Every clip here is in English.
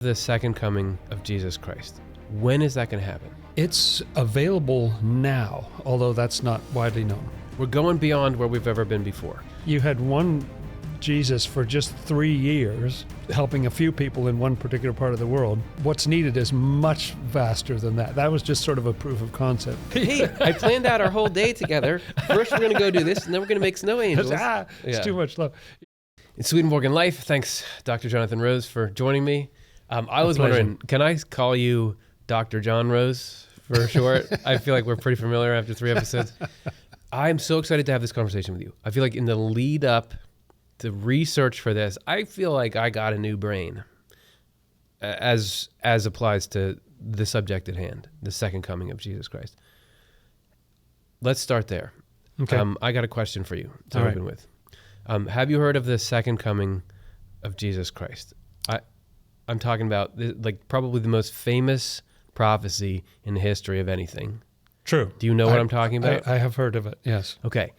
The second coming of Jesus Christ. When is that going to happen? It's available now, although that's not widely known. We're going beyond where we've ever been before. You had one Jesus for just 3 years, helping a few people in one particular part of the world. What's needed is much vaster than that. That was just sort of a proof of concept. Hey, I planned out our whole day together. First, we're going to go do this, and then we're going to make snow angels. It's too much love. In Swedenborg in Life, thanks, Dr. Jonathan Rose, for joining me. I was wondering, can I call you Dr. John Rose for short? I feel like we're pretty familiar after 3 episodes. I'm so excited to have this conversation with you. I feel like in the lead up to research for this, I feel like I got a new brain as applies to the subject at hand, the second coming of Jesus Christ. Let's start there. Okay. I got a question for you to All open right. with. Have you heard of the second coming of Jesus Christ? I'm talking about like probably the most famous prophecy in the history of anything. True. Do you know what I'm talking about? I have heard of it, yes. Okay.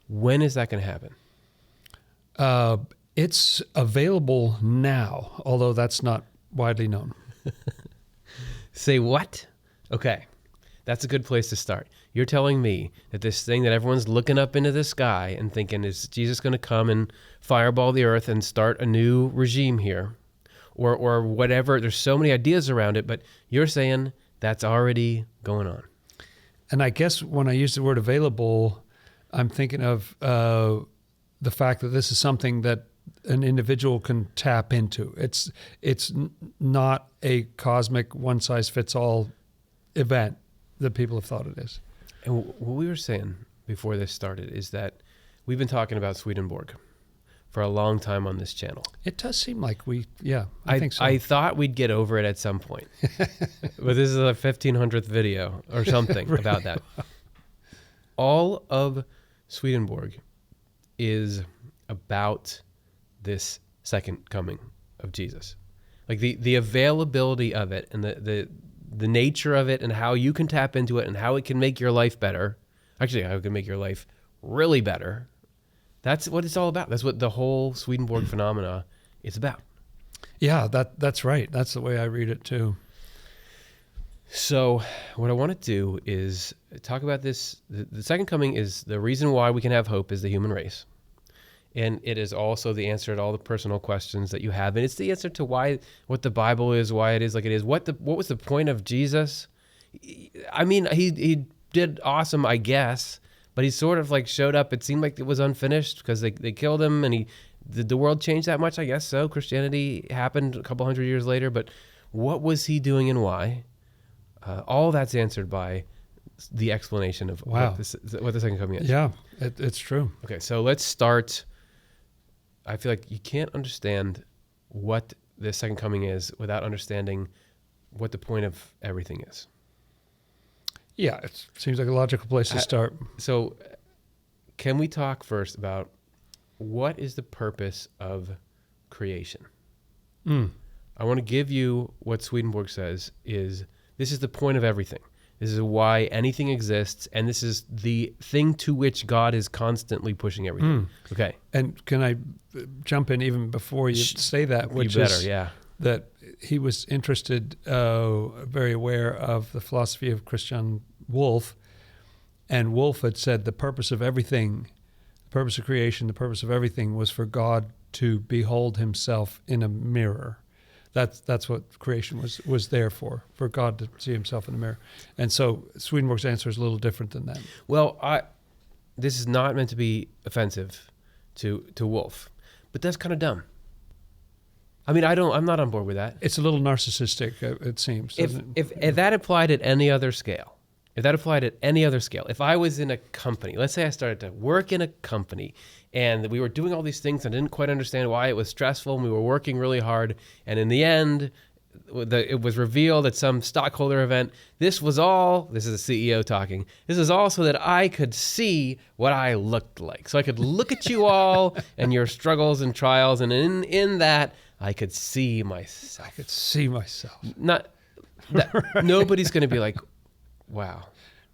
When is that going to happen? It's available now, although that's not widely known. Say what? Okay. That's a good place to start. You're telling me that this thing that everyone's looking up into the sky and thinking, is Jesus going to come and fireball the earth and start a new regime here? Or whatever. There's so many ideas around it, but you're saying that's already going on. And I guess when I use the word available, I'm thinking of the fact that this is something that an individual can tap into. It's not a cosmic one-size-fits-all event that people have thought it is. And what we were saying before this started is that we've been talking about Swedenborg for a long time on this channel. It does seem like I think so. I thought we'd get over it at some point. But this is the 1500th video or something Right. about that. All of Swedenborg is about this second coming of Jesus. Like the availability of it and the nature of it and how you can tap into it and how it can make your life better. Actually, how it can make your life really better. That's what it's all about. That's what the whole Swedenborg phenomena is about. Yeah, that's right. That's the way I read it too. So what I want to do is talk about this. The second coming is the reason why we can have hope as the human race. And it is also the answer to all the personal questions that you have. And it's the answer to what the Bible is, why it is like it is. What was the point of Jesus? I mean, he did awesome, I guess. But he sort of like showed up. It seemed like it was unfinished because they killed him, and did the world change that much? I guess so. Christianity happened a couple hundred years later, but what was he doing and why? All that's answered by the explanation of what the second coming is. Yeah, it's true. Okay, so let's start. I feel like you can't understand what the second coming is without understanding what the point of everything is. Yeah, it seems like a logical place to start. So can we talk first about what is the purpose of creation? I want to give you what Swedenborg says is this is the point of everything. This is why anything exists, and this is the thing to which God is constantly pushing everything. Okay. And can I jump in even before you say that? Which you better, is yeah. that he was interested, very aware of the philosophy of Christian Wolff, and Wolff had said the purpose of everything, the purpose of creation, the purpose of everything was for God to behold himself in a mirror. That's what creation was there for God to see himself in the mirror. And so Swedenborg's answer is a little different than that. Well, this is not meant to be offensive to Wolff, but that's kind of dumb. I mean, I'm not on board with that. It's a little narcissistic, it seems. If that applied at any other scale, if I was in a company, let's say I started to work in a company and we were doing all these things and didn't quite understand why it was stressful and we were working really hard, and in the end, it was revealed at some stockholder event, this is the CEO talking, this is all so that I could see what I looked like. So I could look at you all and your struggles and trials, and in that, I could see myself. Right. Nobody's going to be like, wow.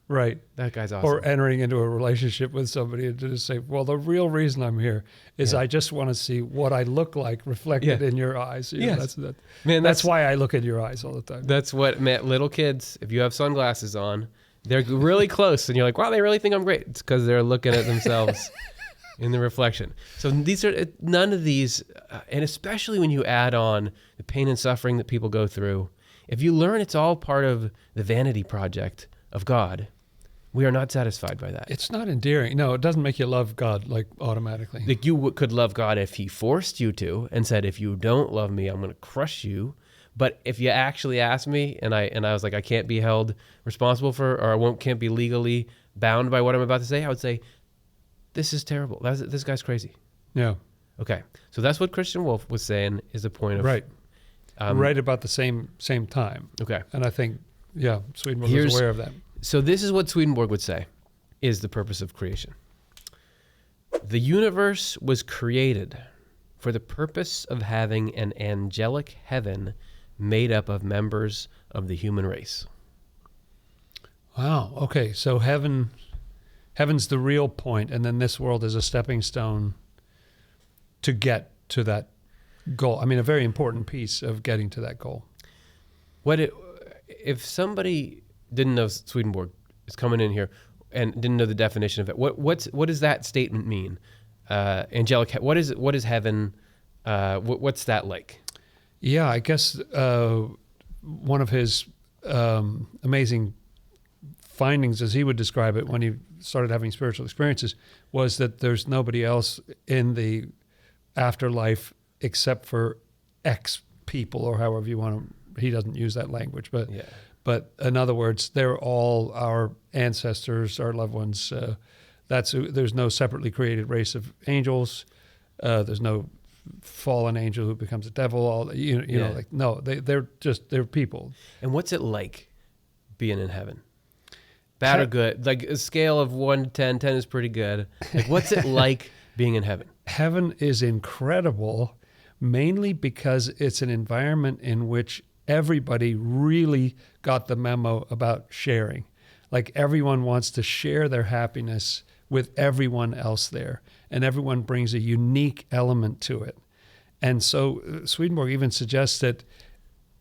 Right. That guy's awesome. Or entering into a relationship with somebody and just say, well, the real reason I'm here is I just want to see what I look like reflected in your eyes. You know, Yes. That's why I look in your eyes all the time. That's what, man, little kids, if you have sunglasses on, they're really close and you're like, wow, they really think I'm great. It's because they're looking at themselves in the reflection. So these are none of these, and especially when you add on the pain and suffering that people go through, if you learn it's all part of the vanity project of God, we are not satisfied by that. It's not endearing. No, it doesn't make you love God like automatically. Like you could love God if he forced you to and said, if you don't love me, I'm going to crush you. But if you actually asked me and I was like, I can't be held responsible for, or can't be legally bound by what I'm about to say, I would say, this is terrible. This guy's crazy. Yeah. Okay. So that's what Christian Wolff was saying is the point of... Right. Right about the same time. Okay. And I think, Swedenborg was aware of that. So this is what Swedenborg would say is the purpose of creation. The universe was created for the purpose of having an angelic heaven made up of members of the human race. Wow. Okay. So heaven's the real point, and then this world is a stepping stone to get to that goal. I mean, a very important piece of getting to that goal. If somebody didn't know Swedenborg is coming in here and didn't know the definition of it, what does that statement mean? Angelic, what is heaven? What's that like? Yeah, I guess one of his amazing findings, as he would describe it when he started having spiritual experiences, was that there's nobody else in the afterlife except for X people, or however you want to. He doesn't use that language, but in other words, they're all our ancestors, our loved ones. There's no separately created race of angels. There's no fallen angel who becomes a devil. They're people. And what's it like being in heaven? Bad or good? Like a scale of 1 to 10. 10 is pretty good. Like, what's it like being in heaven? Heaven is incredible, mainly because it's an environment in which everybody really got the memo about sharing. Like, everyone wants to share their happiness with everyone else there, and everyone brings a unique element to it. And so Swedenborg even suggests that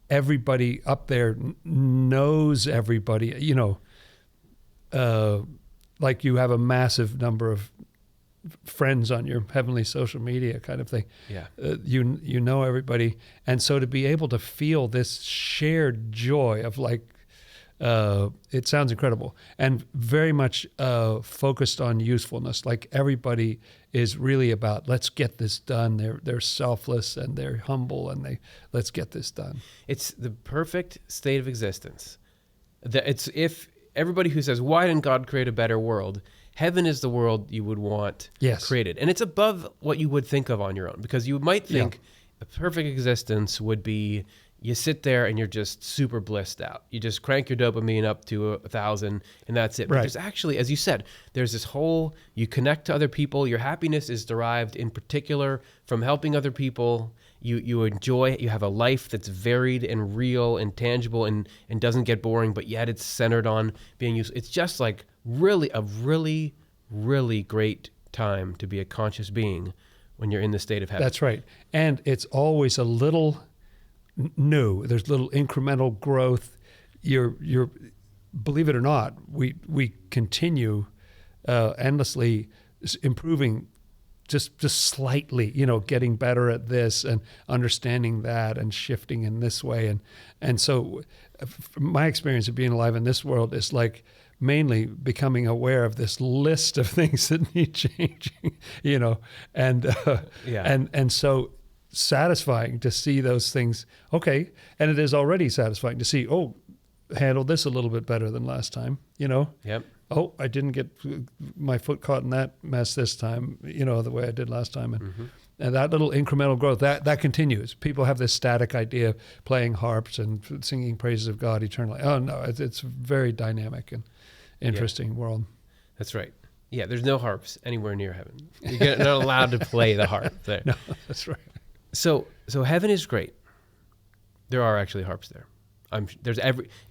everybody up there knows everybody, like you have a massive number of friends on your heavenly social media kind of thing. Yeah. You know everybody. And so to be able to feel this shared joy of it sounds incredible, and very much focused on usefulness. Like, everybody is really about, let's get this done. They're selfless and they're humble, and let's get this done. It's the perfect state of existence. If everybody who says, why didn't God create a better world? Heaven is the world you would want created. And it's above what you would think of on your own, because you might think a perfect existence would be you sit there and you're just super blissed out. You just crank your dopamine up to 1,000 and that's it. But there's actually, as you said, there's this whole, you connect to other people. Your happiness is derived in particular from helping other people. You enjoy it. You have a life that's varied and real and tangible and doesn't get boring, but yet it's centered on being used. It's just like a really, really great time to be a conscious being when you're in the state of heaven. That's right. And it's always a little new. There's little incremental growth. You're believe it or not, we continue endlessly improving, just slightly, getting better at this and understanding that and shifting in this way. And so my experience of being alive in this world is like mainly becoming aware of this list of things that need changing, and so satisfying to see those things. Okay. And it is already satisfying to see, handled this a little bit better than last time, Yep. Oh, I didn't get my foot caught in that mess this time, the way I did last time. And that little incremental growth, that continues. People have this static idea of playing harps and singing praises of God eternally. Oh, no, it's a very dynamic and interesting world. That's right. Yeah, there's no harps anywhere near heaven. You're not allowed to play the harp there. No, that's right. So heaven is great. There are actually harps there. There's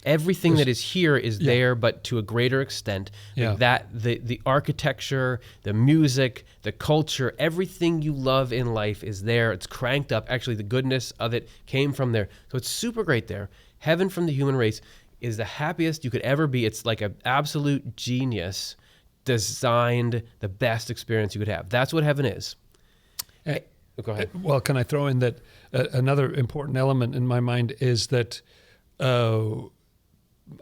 everything that is here is there, but to a greater extent. Yeah. That the architecture, the music, the culture, everything you love in life is there. It's cranked up. Actually, the goodness of it came from there. So it's super great there. Heaven from the human race is the happiest you could ever be. It's like an absolute genius designed the best experience you could have. That's what heaven is. Go ahead. Well, can I throw in that another important element in my mind is that, I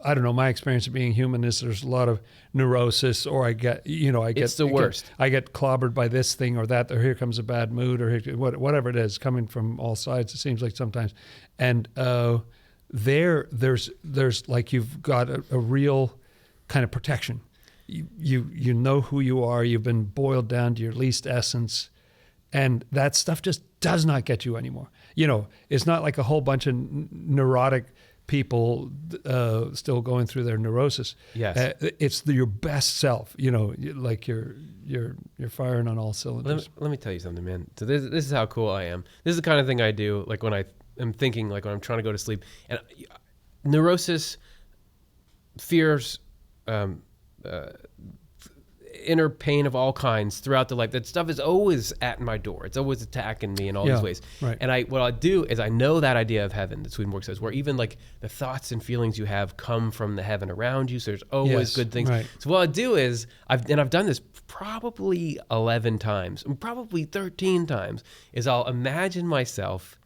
don't know, my experience of being human is there's a lot of neurosis, or It's the worst. I get clobbered by this thing or that, or here comes a bad mood, or whatever it is, coming from all sides, it seems like sometimes. And there's like you've got a real kind of protection. You know who you are. You've been boiled down to your least essence. And that stuff just does not get you anymore. It's not like a whole bunch of neurotic people still going through their neurosis. Yes. It's your best self. Like you're firing on all cylinders. Let me tell you something, man. So this is how cool I am. This is the kind of thing I do, like when I am thinking, like when I'm trying to go to sleep. And neurosis, fears, inner pain of all kinds throughout the life. That stuff is always at my door. It's always attacking me in all these ways. Right. And what I do is I know that idea of heaven that Swedenborg says, where even like the thoughts and feelings you have come from the heaven around you. So there's always good things. Right. So what I do is I've done this probably 11 times, probably 13 times, is I'll imagine myself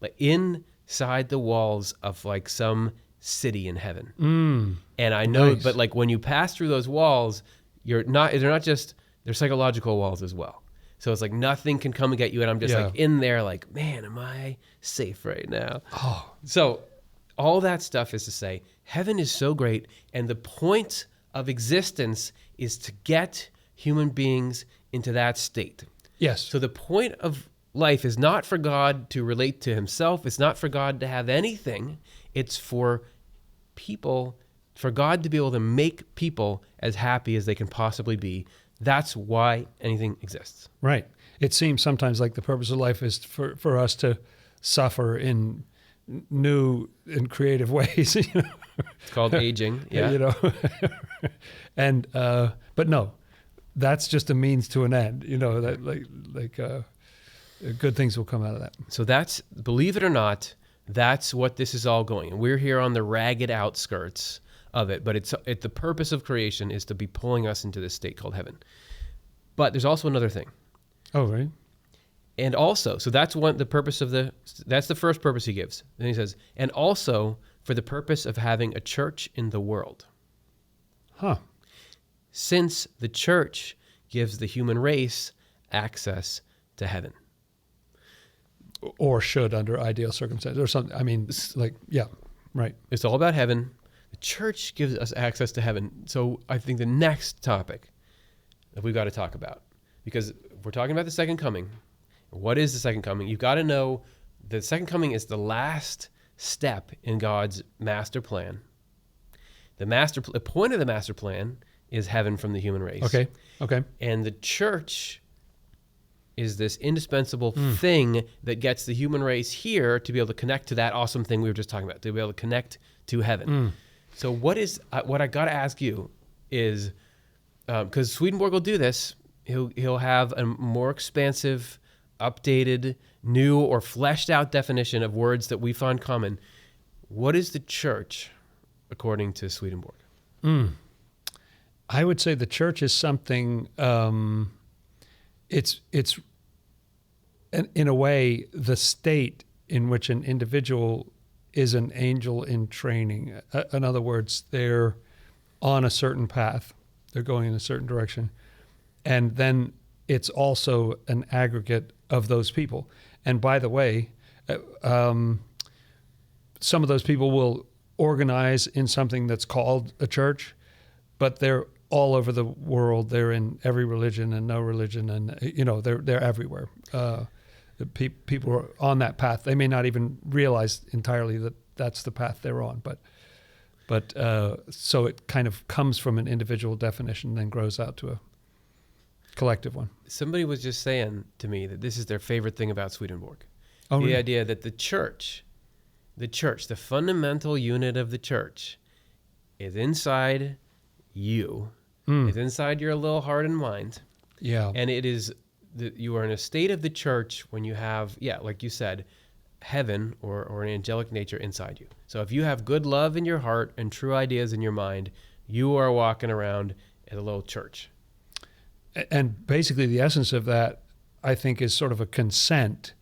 like inside the walls of like some city in heaven. And I know, Nice. but like when you pass through those walls, they're not just, they're psychological walls as well. So it's like nothing can come and get you. And I'm just like in there like, man, am I safe right now? Oh. So all that stuff is to say, heaven is so great. And the point of existence is to get human beings into that state. Yes. So the point of life is not for God to relate to himself. It's not for God to have anything. It's for people, for God to be able to make people as happy as they can possibly be. That's why anything exists. Right. It seems sometimes like the purpose of life is for us to suffer in new and creative ways. It's called aging. Yeah. And but no, that's just a means to an end. That good things will come out of that. So that's, believe it or not, that's what this is all going. And we're here on the ragged outskirts of it, but the purpose of creation is to be pulling us into this state called heaven. But there's also another thing. Oh, right. And also, so that's that's the first purpose he gives. Then he says, and also for the purpose of having a church in the world. Huh. Since the church gives the human race access to heaven. Or should under ideal circumstances or something. I mean, right. It's all about heaven. The church gives us access to heaven. So I think the next topic that we've got to talk about, because we're talking about the second coming. What is the second coming? You've got to know the second coming is the last step in God's master plan. The point of the master plan is heaven from the human race. Okay. And the church is this indispensable thing that gets the human race here to be able to connect to that awesome thing we were just talking about, to be able to connect to heaven. So what I got to ask you is, because Swedenborg will do this, he'll have a more expansive, updated, new, or fleshed out definition of words that we find common. What is the church, according to Swedenborg? I would say the church is something. It's in a way the state in which an individual is an angel in training. In other words, they're on a certain path. They're going in a certain direction. And then it's also an aggregate of those people. And by the way, some of those people will organize in something that's called a church, but they're all over the world. They're in every religion and no religion, and they're everywhere. People are on that path. They may not even realize entirely that that's the path they're on, but so it kind of comes from an individual definition and then grows out to a collective one. Somebody was just saying to me that this is their favorite thing about Swedenborg. Oh, the really? idea that the church the church, the fundamental unit of the church, is inside you. It's inside your little heart and mind. Yeah. And it is, you are in a state of the church when you have, like you said, heaven or an angelic nature inside you. So if you have good love in your heart and true ideas in your mind, you are walking around at a little church. And basically the essence of that, I think, is sort of a consent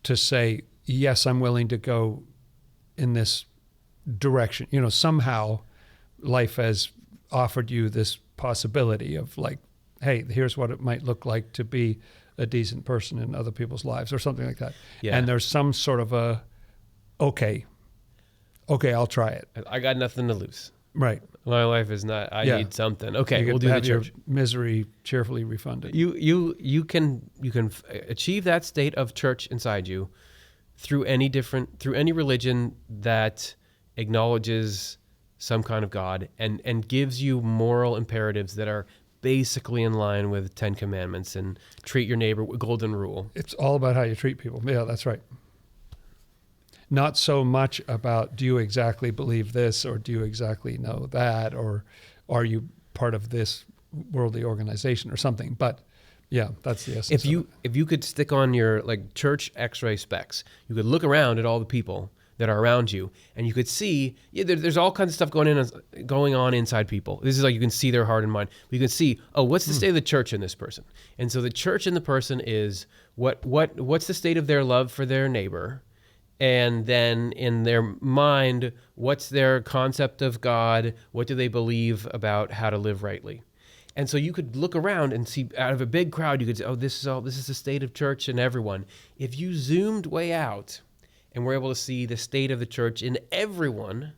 to say, yes, I'm willing to go in this direction. You know, somehow life has offered you this possibility of like, hey, here's what it might look like to be a decent person in other people's lives or something like that. Yeah. And there's some sort of a, okay, I'll try it. I got nothing to lose. Right. My life is not, I need something. Okay, you we'll do have the church. your misery cheerfully refunded. You can achieve that state of church inside you through any religion that acknowledges some kind of God and gives you moral imperatives that are basically in line with 10 Commandments and treat your neighbor with golden rule. It's all about how you treat people. Yeah, that's right. Not so much about, do you exactly believe this, or do you exactly know that, or are you part of this worldly organization or something. But yeah, that's the essence. If you could stick on your like church X-ray specs, you could look around at all the people that are around you, and you could see there's all kinds of stuff going on inside people. This is like you can see their heart and mind. But you can see, what's the state of the church in this person? And so the church in the person is what's the state of their love for their neighbor, and then in their mind, what's their concept of God? What do they believe about how to live rightly? And so you could look around and see out of a big crowd, you could say, this is the state of church in everyone. If you zoomed way out and were able to see the state of the church in everyone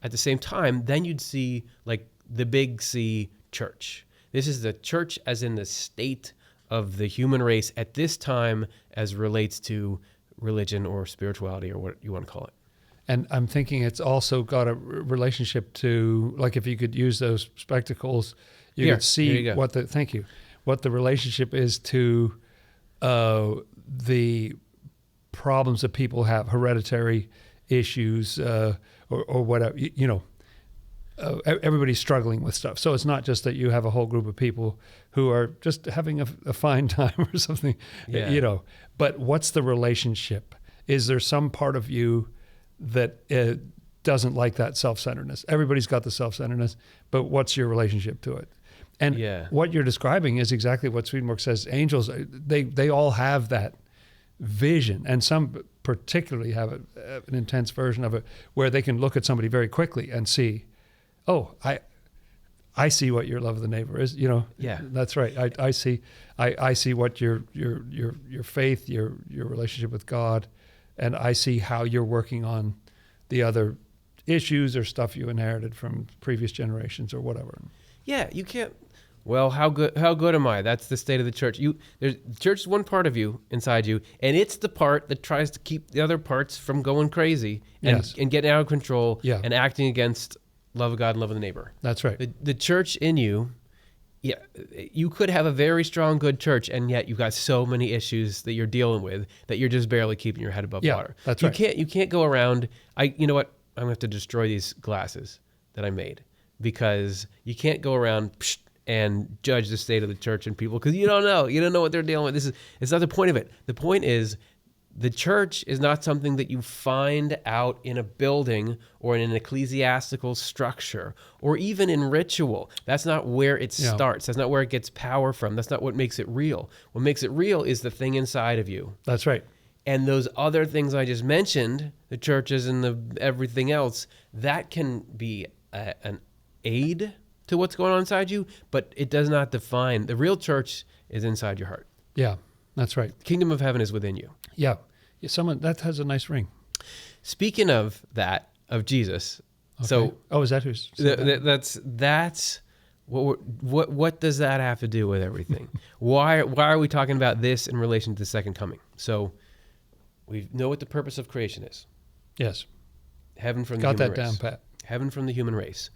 at the same time, then you'd see like the big C, church. This is the church as in the state of the human race at this time as relates to religion or spirituality or what you want to call it. And I'm thinking it's also got a relationship to, like, if you could use those spectacles, you could see what the relationship is to the problems that people have, hereditary issues, or whatever. Everybody's struggling with stuff. So it's not just that you have a whole group of people who are just having a fine time or something, But what's the relationship? Is there some part of you that doesn't like that self-centeredness? Everybody's got the self-centeredness, but what's your relationship to it? And what you're describing is exactly what Swedenborg says. Angels, they all have that vision, and some particularly have an intense version of it where they can look at somebody very quickly and see, I see what your love of the neighbor is. Yeah, that's right. I see what your faith, your relationship with God, and I see how you're working on the other issues or stuff you inherited from previous generations or whatever. Yeah, you can't. Well, how good am I? That's the state of the church. The church is one part of you inside you, and it's the part that tries to keep the other parts from going crazy and getting out of control and acting against love of God and love of the neighbor. That's right. The church in you, you could have a very strong, good church, and yet you've got so many issues that you're dealing with that you're just barely keeping your head above water. That's right. You can't go around. You know what? I'm gonna have to destroy these glasses that I made, because you can't go around and judge the state of the church and people, because you don't know what they're dealing with. It's not the point of it. The point is, the church is not something that you find out in a building or in an ecclesiastical structure or even in ritual. That's not where it starts. That's not where it gets power from. That's not what makes it real. What makes it real is the thing inside of you. That's right. And those other things I just mentioned, the churches and the everything else, that can be an aid to what's going on inside you, but it does not define. The real church is inside your heart. Yeah, that's right. The kingdom of heaven is within you. Yeah. Someone that has a nice ring. Speaking of that, of Jesus. Okay. So, is that who's that's what does that have to do with everything? Why are we talking about this in relation to the second coming? So, we know what the purpose of creation is. Yes. Heaven from the got human that race. down pat. Heaven from the human race.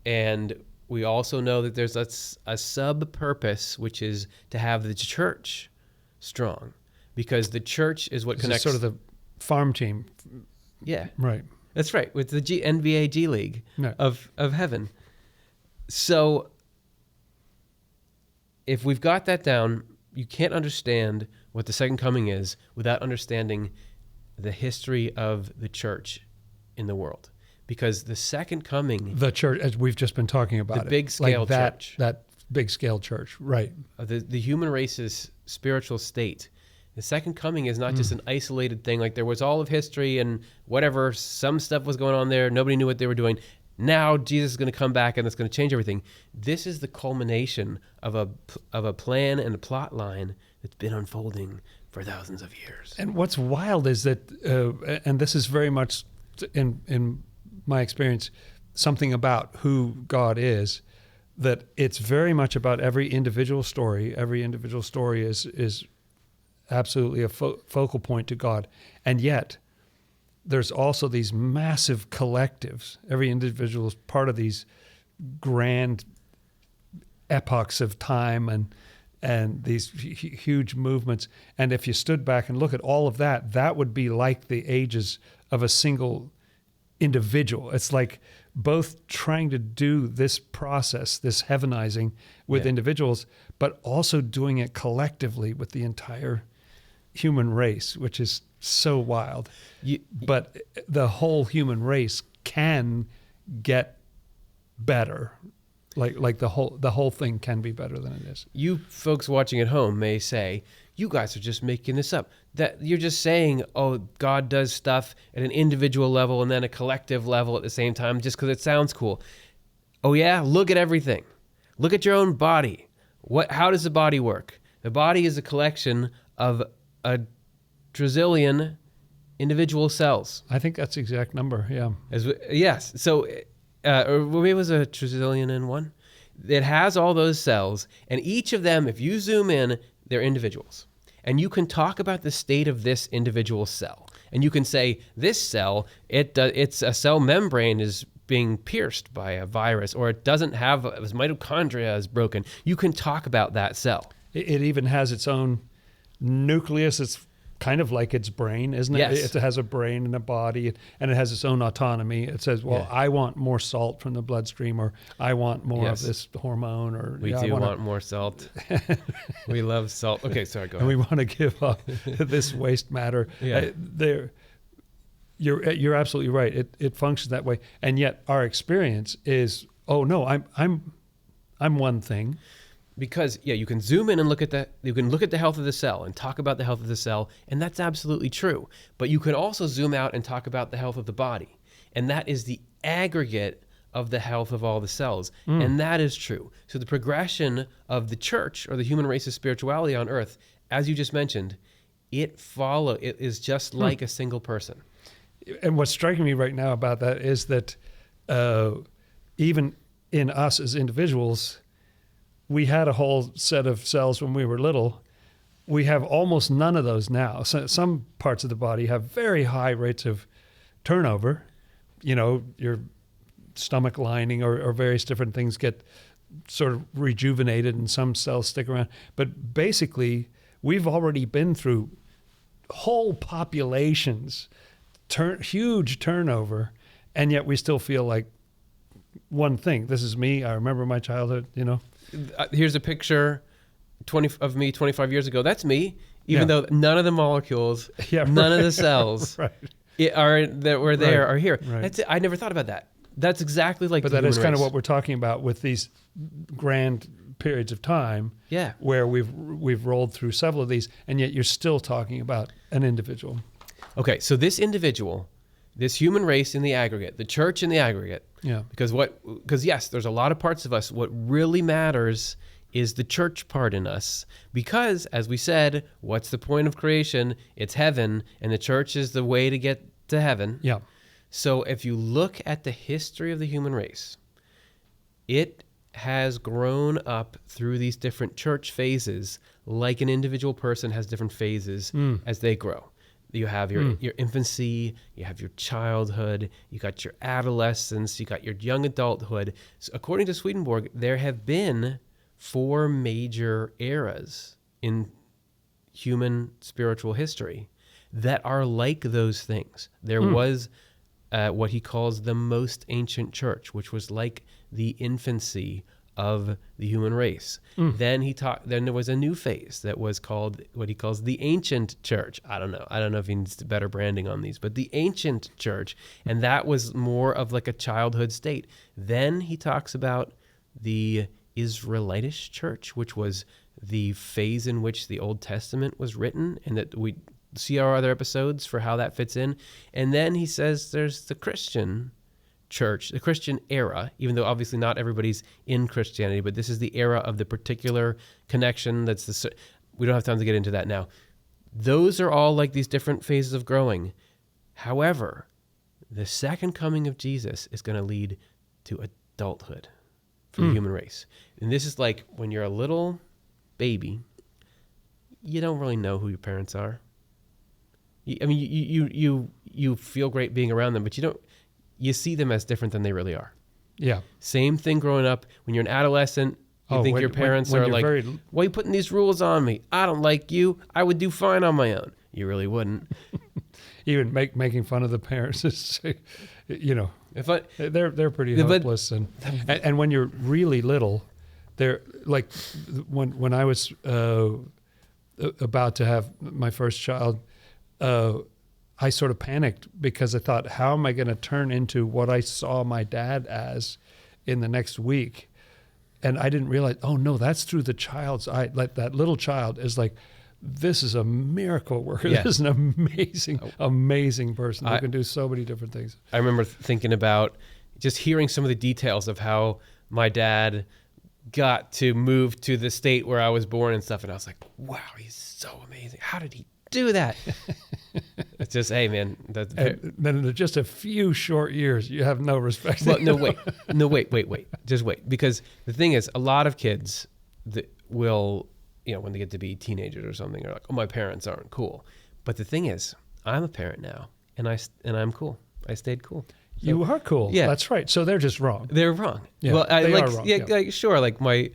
And we also know that there's a sub-purpose, which is to have the church strong, because the church is what connects. Sort of the farm team Yeah, Right. that's right. With the NBA G League No. of heaven. So if we've got that down, you can't understand what the second coming is without understanding the history of the church in the world. Because the second coming, The church, as we've just been talking about, the big scale church, that big scale church, right? the human race's spiritual state. The second coming is not just an isolated thing. Like there was all of history and whatever, some stuff was going on there. Nobody knew what they were doing. Now Jesus is going to come back and it's going to change everything. This is the culmination of a plan and a plot line that's been unfolding for thousands of years. And what's wild is that, and this is very much in my experience, something about who God is, that it's very much about every individual story. Every individual story is absolutely a focal point to God. And yet, there's also these massive collectives. Every individual is part of these grand epochs of time and these huge movements. And if you stood back and look at all of that, that would be like the ages of a single individual. It's like both trying to do this process, this heavenizing with individuals, but also doing it collectively with the entire human race, which is so wild. But the whole human race can get better. Like the whole thing can be better than it is. You folks watching at home may say, you guys are just making this up. That you're just saying, oh, God does stuff at an individual level and then a collective level at the same time just because it sounds cool. Oh yeah, look at everything. Look at your own body. How does the body work? The body is a collection of a trillion individual cells. I think that's the exact number, yeah. Yes. So, or maybe it was a trillion and one. It has all those cells, and each of them, if you zoom in, they're individuals. And you can talk about the state of this individual cell. And you can say, this cell, it's a cell membrane is being pierced by a virus, or it doesn't have, its mitochondria is broken. You can talk about that cell. It even has its own nucleus. It's kind of like its brain, isn't it? Yes. It has a brain and a body, and it has its own autonomy. It says, well, I want more salt from the bloodstream, or I want more of this hormone, or we do want more salt. We love salt. Okay, sorry, go ahead. And we want to give up this waste matter. Yeah. You're absolutely right. It functions that way, and yet our experience is, oh no, I'm one thing. Because you can zoom in and look at that. You can look at the health of the cell and talk about the health of the cell, and that's absolutely true. But you can also zoom out and talk about the health of the body, and that is the aggregate of the health of all the cells, and that is true. So the progression of the church or the human race's spirituality on earth, as you just mentioned, it is just like a single person. And what's striking me right now about that is that even in us as individuals, we had a whole set of cells when we were little. We have almost none of those now. So some parts of the body have very high rates of turnover. You know, your stomach lining or various different things get sort of rejuvenated and some cells stick around. But basically, we've already been through whole populations, huge turnover, and yet we still feel like one thing. This is me. I remember my childhood, you know. Here's a picture of me 25 years ago. That's me, even though none of the molecules, none of the cells that were there are here. Right. That's it. I never thought about that. That's exactly like but the that is human kind of race. what we're talking about with these grand periods of time where we've rolled through several of these, and yet you're still talking about an individual. Okay, so this individual, this human race in the aggregate, the church in the aggregate, because yes, there's a lot of parts of us. What really matters is the church part in us, because as we said, what's the point of creation? It's heaven, and the church is the way to get to heaven. Yeah. So if you look at the history of the human race, it has grown up through these different church phases, like an individual person has different phases as they grow. You have your infancy, you have your childhood, you got your adolescence, you got your young adulthood. So according to Swedenborg, there have been 4 major eras in human spiritual history that are like those things. There was what he calls the most ancient church, which was like the infancy of the human race. Then there was a new phase that was called what he calls the ancient church. I don't know if he needs better branding on these, but the ancient church, and that was more of like a childhood state. Then he talks about the Israelitish church, which was the phase in which the Old Testament was written, and that we see our other episodes for how that fits in. And then he says there's the Christian church, the Christian era, even though obviously not everybody's in Christianity, but this is the era of the particular connection. We don't have time to get into that now. Those are all like these different phases of growing. However, the second coming of Jesus is going to lead to adulthood for the human race. And this is like when you're a little baby, you don't really know who your parents are. I mean, you feel great being around them, but you see them as different than they really are. Yeah. Same thing growing up. When you're an adolescent, you think your parents are like, why are you putting these rules on me? I don't like you. I would do fine on my own. You really wouldn't. Even making fun of the parents is, they're pretty hopeless. And when you're really little, they're like when I was about to have my first child, I sort of panicked because I thought, how am I going to turn into what I saw my dad as in the next week? And I didn't realize, oh no, that's through the child's eye. Like that little child is like, this is a miracle worker. Yeah. This is an amazing person who can do so many different things. I remember thinking about just hearing some of the details of how my dad got to move to the state where I was born and stuff. And I was like, wow, he's so amazing. How did he do that? It's just, hey man. Then in just a few short years, you have no respect. Well, no, wait. Just wait. Because the thing is, a lot of kids that will, when they get to be teenagers or something, are like, oh, my parents aren't cool. But the thing is, I'm a parent now, and I'm cool. I stayed cool. So, you are cool. Yeah, that's right. So they're just wrong. They're wrong. Yeah, well, they are wrong. Yeah, like sure. Like my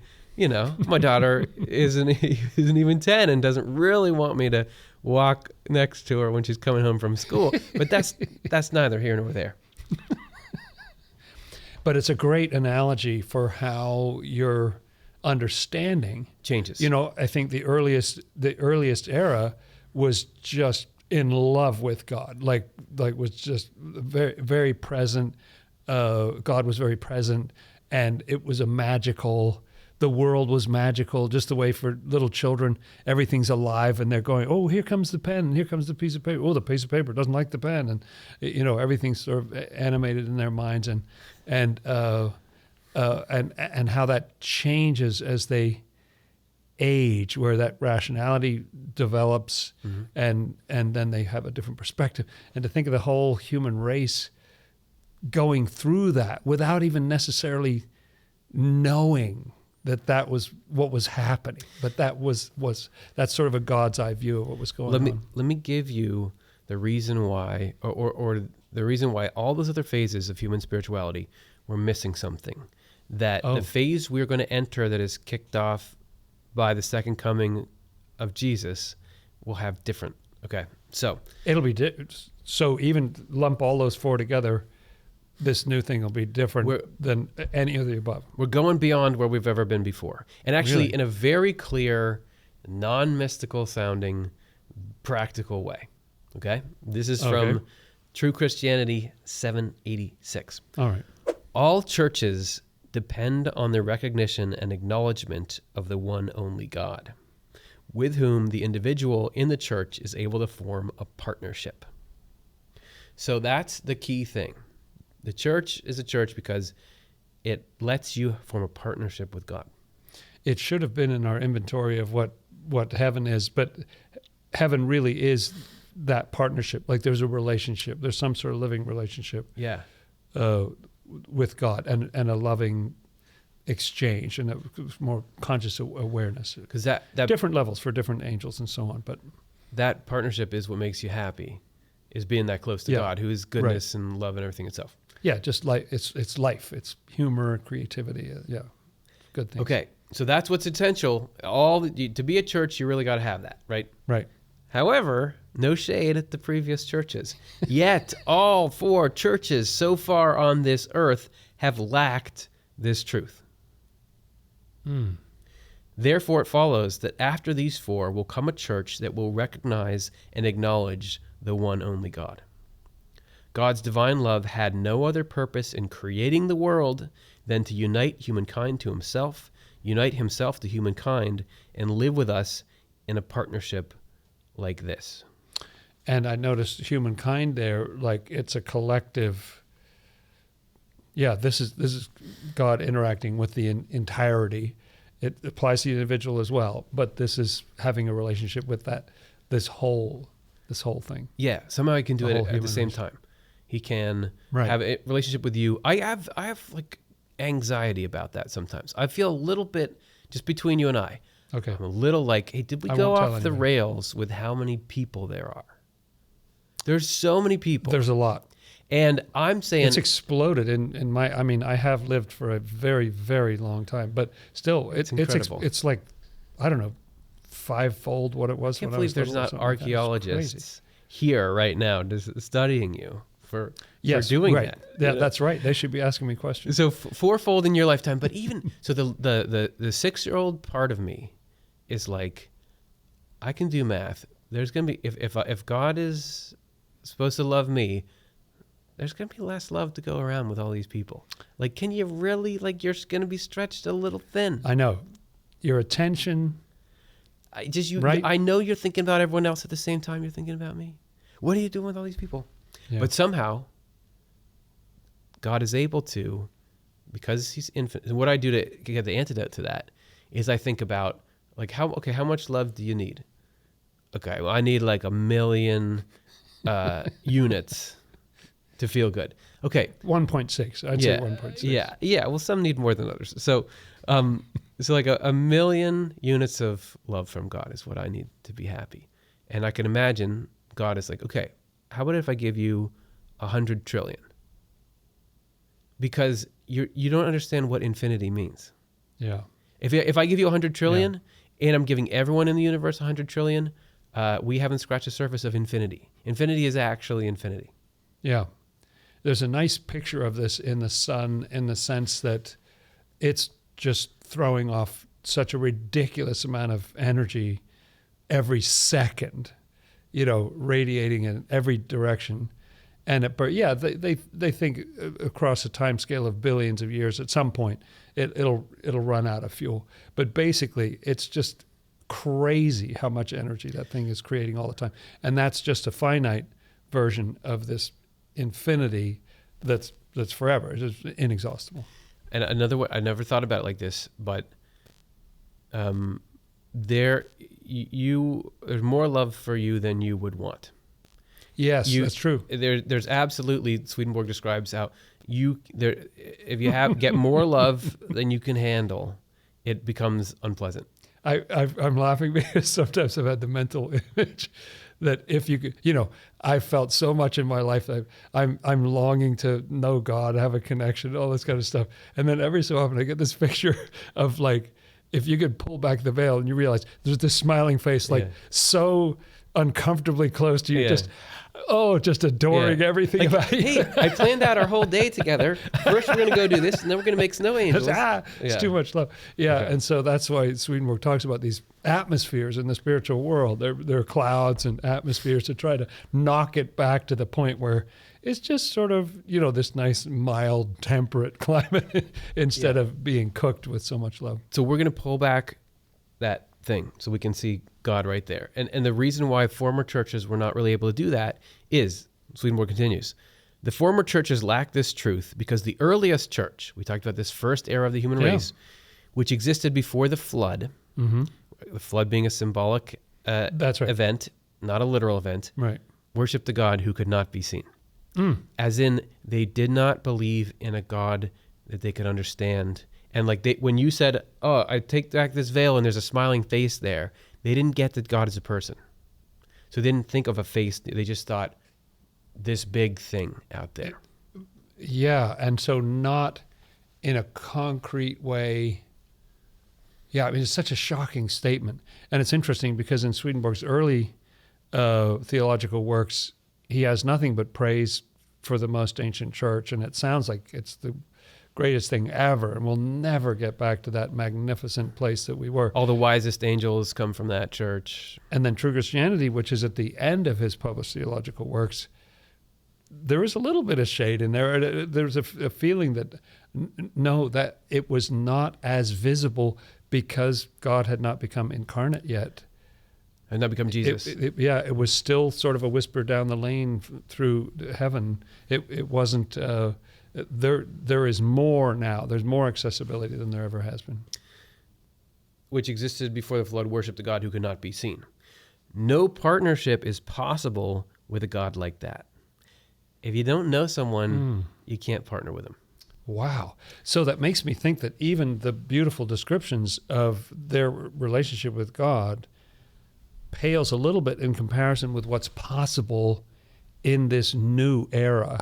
daughter isn't even 10 and doesn't really want me to walk next to her when she's coming home from school. But that's neither here nor there. But it's a great analogy for how your understanding changes. I think the earliest era was just in love with God, like was just very, very present. God was very present, and it was the world was magical, just the way for little children, everything's alive, and they're going, oh, here comes the pen, here comes the piece of paper. Oh, the piece of paper doesn't like the pen, and everything's sort of animated in their minds, and how that changes as they age, where that rationality develops, and then they have a different perspective. And to think of the whole human race going through that without even necessarily knowing that was what was happening, but that's sort of a God's eye view of what was going on. Let me give you the reason why, or the reason why all those other phases of human spirituality were missing something. That the phase we're going to enter that is kicked off by the second coming of Jesus will have different. Okay, so it'll be so even lump all those four together. This new thing will be different than any of the above. We're going beyond where we've ever been before. And actually, really? In a very clear, non-mystical sounding, practical way. Okay? This is from True Christianity 786. All right. All churches depend on the recognition and acknowledgement of the one only God, with whom the individual in the church is able to form a partnership. So that's the key thing. The church is a church because it lets you form a partnership with God. It should have been in our inventory of what heaven is, but heaven really is that partnership. Like there's a relationship. There's some sort of living relationship with God and a loving exchange and a more conscious awareness. Because that different levels for different angels and so on. But that partnership is what makes you happy, is being that close to God, who is goodness and love and everything itself. Yeah, just like it's life, it's humor, creativity, good things. Okay, so that's what's essential. To be a church, you really got to have that, right? Right. However, No shade at the previous churches. Yet all 4 churches so far on this earth have lacked this truth. Therefore, it follows that after these 4 will come a church that will recognize and acknowledge the one only God. God's divine love had no other purpose in creating the world than to unite humankind to himself, unite himself to humankind, and live with us in a partnership like this. And I noticed humankind there, like it's a collective. Yeah, this is God interacting with the entirety. It applies to the individual as well, but this is having a relationship with this whole thing. Yeah, somehow he can do The it whole at the human same race. time. He can Right. have a relationship with you. I have like anxiety about that sometimes. I feel a little bit, just between you and I, Okay. I'm a little like, hey, did we I go won't tell off the anybody. rails with how many people there are? There's so many people. There's a lot. And I'm saying, It's exploded in my. I mean, I have lived for a very, very long time, but still, It's incredible. It's like, I don't know, 5-fold what it was. I can't when I was believe there's little or not something like that. It's archaeologists here right now studying you for Yes, doing right. that. Yeah, You know? that's right. They should be asking me questions. So 4-fold in your lifetime, but even so, the 6-year-old part of me is like, I can do math. There's gonna be if God is supposed to love me, there's gonna be less love to go around with all these people. Like, can you really, like, you're gonna be stretched a little thin? I know. Your attention. Right. I know you're thinking about everyone else at the same time you're thinking about me. What are you doing with all these people? Yeah. But somehow, God is able to, because he's infinite. And what I do to get the antidote to that is I think about, like, how much love do you need? Okay, well, I need like 1 million units to feel good. Okay. 1.6. I'd say 1.6. Yeah. Well, some need more than others. So, so like 1 million units of love from God is what I need to be happy. And I can imagine God is like, okay, how about if I give you 100 trillion? Because you don't understand what infinity means. Yeah. If I give you 100 trillion and I'm giving everyone in the universe 100 trillion, we haven't scratched the surface of infinity. Infinity is actually infinity. Yeah. There's a nice picture of this in the sun in the sense that it's just throwing off such a ridiculous amount of energy every second, radiating in every direction. And but yeah, they think across a time scale of billions of years, at some point it'll run out of fuel. But basically, it's just crazy how much energy that thing is creating all the time. And that's just a finite version of this infinity that's forever. It's just inexhaustible. And another way, I never thought about it like this, but there's more love for you than you would want. Yes, that's true. There's absolutely, Swedenborg describes how if you get more love than you can handle, it becomes unpleasant. I'm laughing because sometimes I've had the mental image that if you could, I've felt so much in my life that I'm longing to know God, have a connection, all this kind of stuff. And then every so often I get this picture of, like, if you could pull back the veil and you realize there's this smiling face, like so uncomfortably close to you, just adoring everything about you. Hey, I planned out our whole day together. First we're going to go do this, and then we're going to make snow angels. It's too much love. Yeah, okay. And so that's why Swedenborg talks about these atmospheres in the spiritual world. There are clouds and atmospheres to try to knock it back to the point where it's just sort of, this nice, mild, temperate climate instead of being cooked with so much love. So we're going to pull back that thing so we can see God right there. And the reason why former churches were not really able to do that is, Swedenborg continues, the former churches lack this truth because the earliest church, we talked about this first era of the human race, which existed before the flood, the flood being a symbolic event, not a literal event, worshiped the God who could not be seen. As in, they did not believe in a God that they could understand. And like when you said, oh, I take back this veil and there's a smiling face there, they didn't get that God is a person. So they didn't think of a face. They just thought this big thing out there. Yeah. And so not in a concrete way. Yeah. I mean, it's such a shocking statement. And it's interesting because in Swedenborg's early theological works, he has nothing but praise for the most ancient church, and it sounds like it's the greatest thing ever, and we'll never get back to that magnificent place that we were. All the wisest angels come from that church. And then True Christianity, which is at the end of his published theological works, there is a little bit of shade in there. There's a feeling that, no, that it was not as visible because God had not become incarnate yet. And that become Jesus. It was still sort of a whisper down the lane through heaven. It wasn't... There is more now. There's more accessibility than there ever has been. Which existed before the flood, worshiped a God who could not be seen. No partnership is possible with a God like that. If you don't know someone, you can't partner with them. Wow. So that makes me think that even the beautiful descriptions of their relationship with God pales a little bit in comparison with what's possible in this new era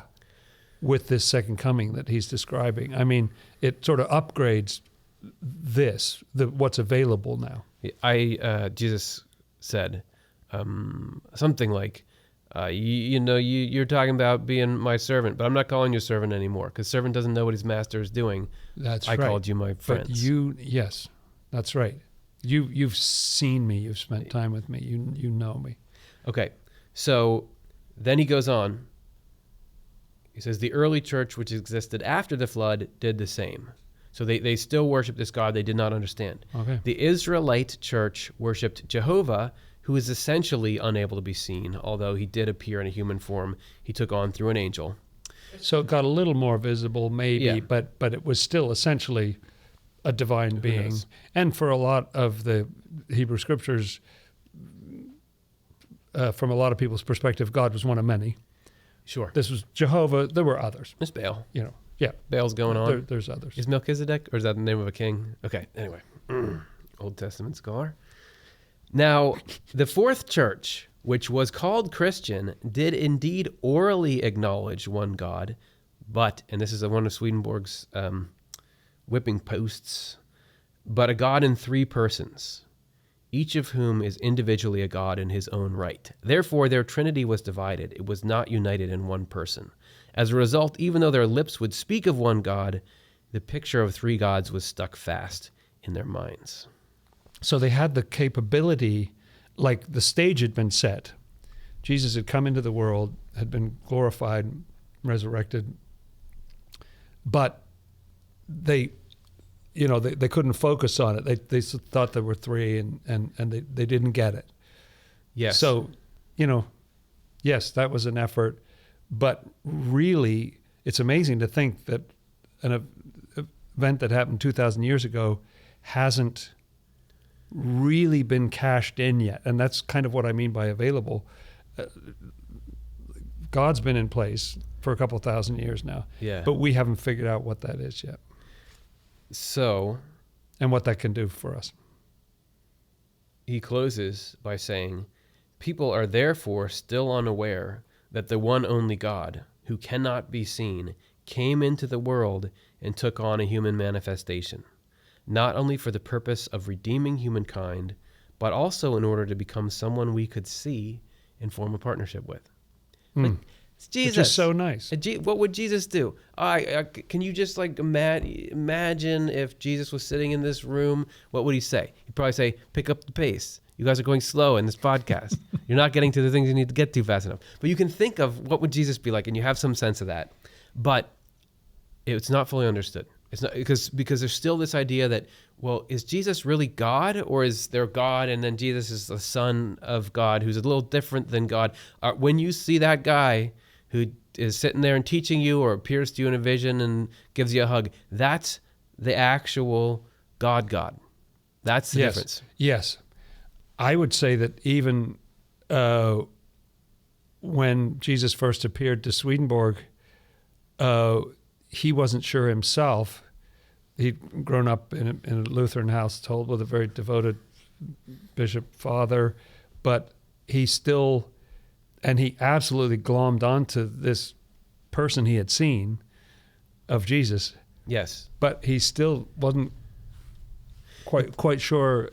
with this second coming that he's describing. I mean, it sort of upgrades what's available now. Jesus said something like, you're talking about being my servant, but I'm not calling you servant anymore, because servant doesn't know what his master is doing. That's I right. called you my friends. But yes, that's right. You've seen me. You've spent time with me. You know me. Okay. So then he goes on. He says, the early church, which existed after the flood, did the same. So they still worship this God they did not understand. Okay. The Israelite church worshipped Jehovah, who is essentially unable to be seen, although he did appear in a human form he took on through an angel. So it got a little more visible, maybe, Yeah. but it was still essentially a divine being. knows? And for a lot of the Hebrew scriptures, from a lot of people's perspective, God was one of many. Sure. This was Jehovah. There were others. It's Baal. Yeah. Baal's going on. There's others. Is Melchizedek, or is that the name of a king? Okay, anyway. Old Testament scholar. Now, the fourth church, which was called Christian, did indeed orally acknowledge one God, but, and this is one of Swedenborg's whipping posts, but a God in three persons, each of whom is individually a God in his own right. Therefore, their trinity was divided. It was not united in one person. As a result, even though their lips would speak of one God, the picture of three gods was stuck fast in their minds. So they had the capability, like the stage had been set. Jesus had come into the world, had been glorified, resurrected, but they couldn't focus on it. They thought there were three, and they didn't get it. Yes. So, yes, that was an effort, but really, it's amazing to think that an event that happened 2,000 years ago hasn't really been cashed in yet, and that's kind of what I mean by available. God's been in place for a couple thousand years now, but we haven't figured out what that is yet. So, and what that can do for us. He closes by saying, people are therefore still unaware that the one only God, who cannot be seen, came into the world and took on a human manifestation, not only for the purpose of redeeming humankind, but also in order to become someone we could see and form a partnership with. Like, it's Jesus. Which is so nice. What would Jesus do? Can you just imagine if Jesus was sitting in this room? What would he say? He'd probably say, pick up the pace. You guys are going slow in this podcast. You're not getting to the things you need to get to fast enough. But you can think of what would Jesus be like, and you have some sense of that. But it's not fully understood. It's not because there's still this idea that, well, is Jesus really God, or is there God and then Jesus is the Son of God who's a little different than God? When you see that guy who is sitting there and teaching you or appears to you in a vision and gives you a hug, that's the actual God. That's the difference. Yes. I would say that even when Jesus first appeared to Swedenborg, he wasn't sure himself. He'd grown up in a Lutheran household with a very devoted bishop father, but he absolutely glommed onto this person he had seen of Jesus. Yes. But he still wasn't quite sure,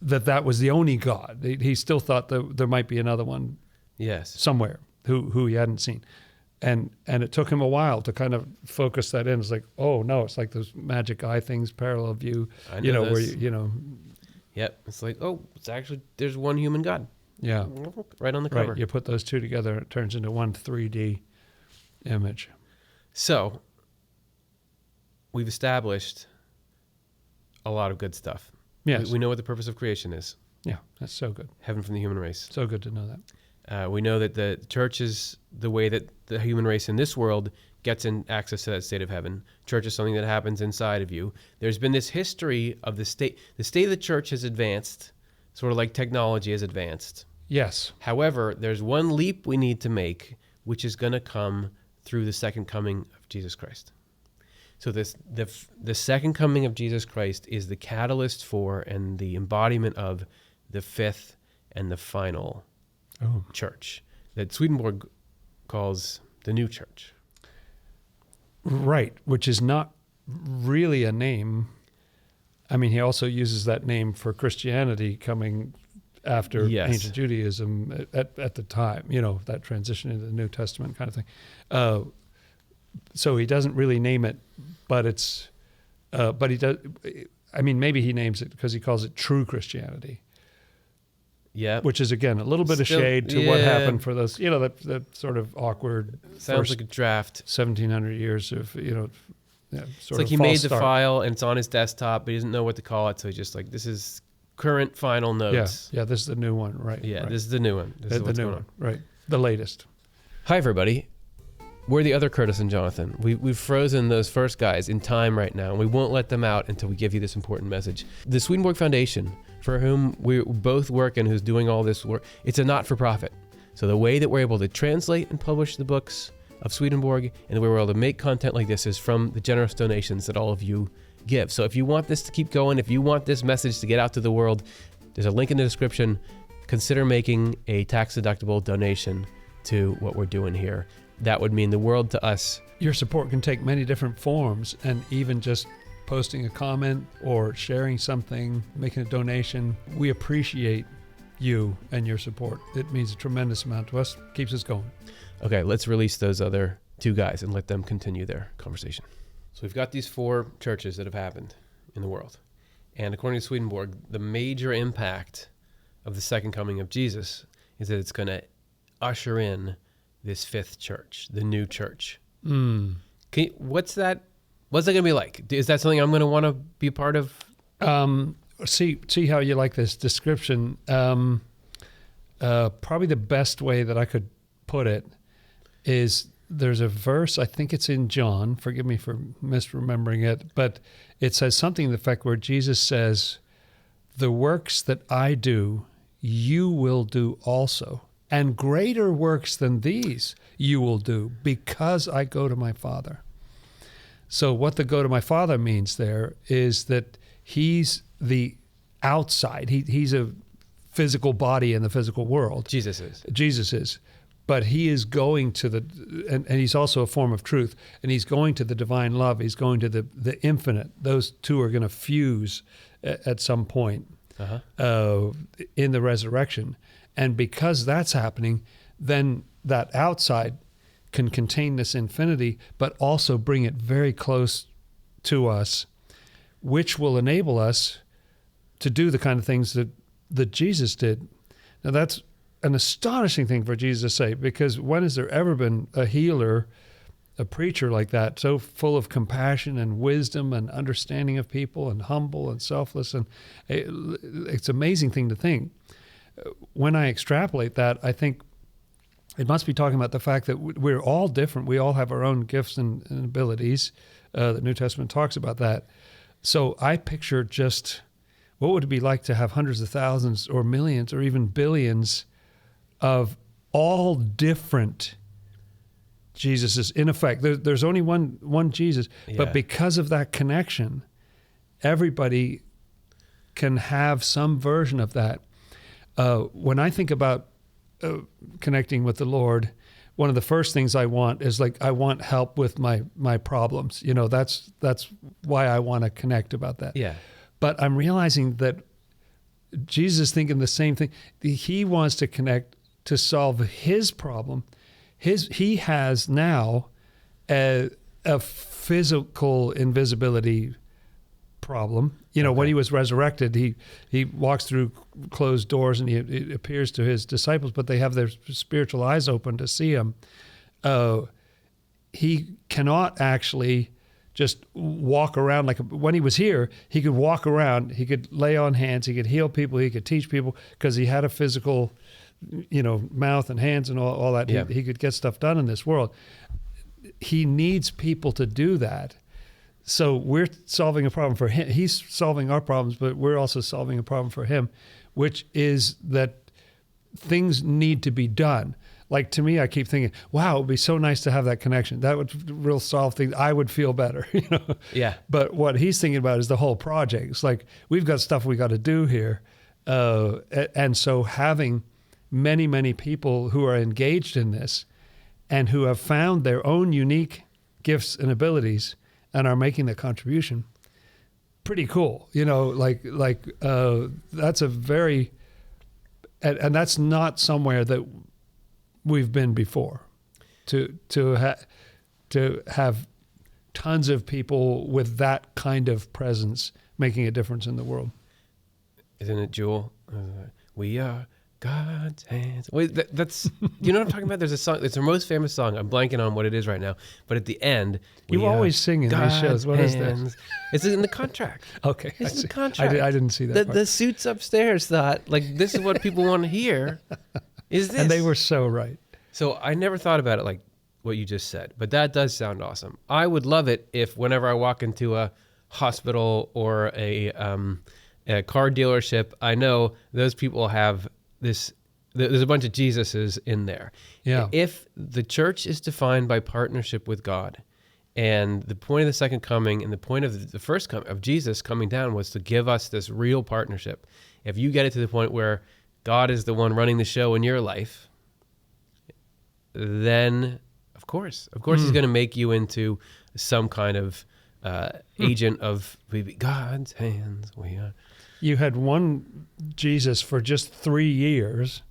that was the only God. He still thought that there might be another one Yes. somewhere who he hadn't seen. And it took him a while to kind of focus that in. It's like, oh no, it's like those magic eye things, parallel view, where Yep. It's like, oh, it's actually, there's one human God. Yeah. Right on the cover. Right. You put those two together, and it turns into one 3D image. So we've established a lot of good stuff. Yes. We know what the purpose of creation is. Yeah, that's so good. Heaven from the human race. So good to know that. We know that the church is the way that the human race in this world gets in access to that state of heaven. Church is something that happens inside of you. There's been this history of the state. The state of the church has advanced, sort of like technology has advanced. Yes. However, there's one leap we need to make, which is going to come through the second coming of Jesus Christ. So the second coming of Jesus Christ is the catalyst for and the embodiment of the fifth and the final church that Swedenborg calls the new church. Right, which is not really a name. I mean, he also uses that name for Christianity coming after ancient Judaism at the time, that transition into the New Testament kind of thing. So he doesn't really name it, but he does. I mean, maybe he names it because he calls it true Christianity. Yeah. Which is, again, a little bit of shade to what happened for those, that sort of awkward. Sounds like a draft. 1700 years of, sort it's like he made the file and it's on his desktop, but he doesn't know what to call it. So he's just like, this is current final notes. Yeah, this is the new one, right? Yeah, right. This is the new one. This is what's going on. Right. The latest. Hi, everybody. We're the other Curtis and Jonathan. We've frozen those first guys in time right now, and we won't let them out until we give you this important message. The Swedenborg Foundation, for whom we both work and who's doing all this work, it's a not-for-profit. So the way that we're able to translate and publish the books of Swedenborg and the way we're able to make content like this is from the generous donations that all of you give. So if you want this to keep going, if you want this message to get out to the world, there's a link in the description. Consider making a tax-deductible donation to what we're doing here. That would mean the world to us. Your support can take many different forms, and even just posting a comment or sharing something, making a donation. We appreciate you and your support. It means a tremendous amount to us, keeps us going. Okay, let's release those other two guys and let them continue their conversation. So we've got these 4 churches that have happened in the world. And according to Swedenborg, the major impact of the second coming of Jesus is that it's going to usher in this 5th church, the new church. What's that going to be like? Is that something I'm going to want to be a part of? See how you like this description. Probably the best way that I could put it is there's a verse, I think it's in John, forgive me for misremembering it, but it says something to the effect where Jesus says, "The works that I do, you will do also. And greater works than these you will do, because I go to my Father." So what the go to my Father means there is that he's the outside. He's a physical body in the physical world. Jesus is. But he is going to and he's also a form of truth, and he's going to the divine love. He's going to the infinite. Those two are going to fuse at some point in the resurrection. And because that's happening, then that outside can contain this infinity, but also bring it very close to us, which will enable us to do the kind of things that Jesus did. Now, that's an astonishing thing for Jesus to say, because when has there ever been a healer, a preacher like that, so full of compassion and wisdom and understanding of people and humble and selfless? And it's an amazing thing to think. When I extrapolate that, I think it must be talking about the fact that we're all different. We all have our own gifts and abilities. The New Testament talks about that. So I picture just what would it be like to have hundreds of thousands or millions or even billions of all different Jesuses. In effect, there's only one Jesus, but because of that connection, everybody can have some version of that. When I think about connecting with the Lord, one of the first things I want is I want help with my problems. That's why I want to connect about that. Yeah. But I'm realizing that Jesus is thinking the same thing. He wants to connect to solve his problem. He has now a physical invisibility problem. When he was resurrected, he walks through closed doors and he appears to his disciples, but they have their spiritual eyes open to see him. He cannot actually just walk around like when he was here. He could walk around, he could lay on hands, he could heal people, he could teach people because he had a physical, mouth and hands and all that. Yeah. He could get stuff done in this world. He needs people to do that. So we're solving a problem for him. He's solving our problems, but we're also solving a problem for him, which is that things need to be done. Like, to me, I keep thinking, wow, it would be so nice to have that connection. That would real solve things. I would feel better, Yeah. But what he's thinking about is the whole project. It's like, we've got stuff we got to do here. And so having many, many people who are engaged in this and who have found their own unique gifts and abilities and are making the contribution, pretty cool. That's a very, and that's not somewhere that we've been before. To have tons of people with that kind of presence making a difference in the world. Isn't it, Jewel? We are God's hands. Wait, that's you know what I'm talking about? There's a song. It's her most famous song. I'm blanking on what it is right now. But at the end, you always sing in these shows. What is this? It's in the contract. Okay, It's in the contract. I didn't see that. The suits upstairs thought this is what people want to hear. Is this? And they were so right. So I never thought about it like what you just said, but that does sound awesome. I would love it if whenever I walk into a hospital or a car dealership, I know those people have this. There's a bunch of Jesuses in there. Yeah. If the church is defined by partnership with God, and the point of the second coming and the point of the first coming of Jesus coming down was to give us this real partnership. If you get it to the point where God is the one running the show in your life, then of course he's going to make you into some kind of agent of God's hands. We are. You had one Jesus for just 3 years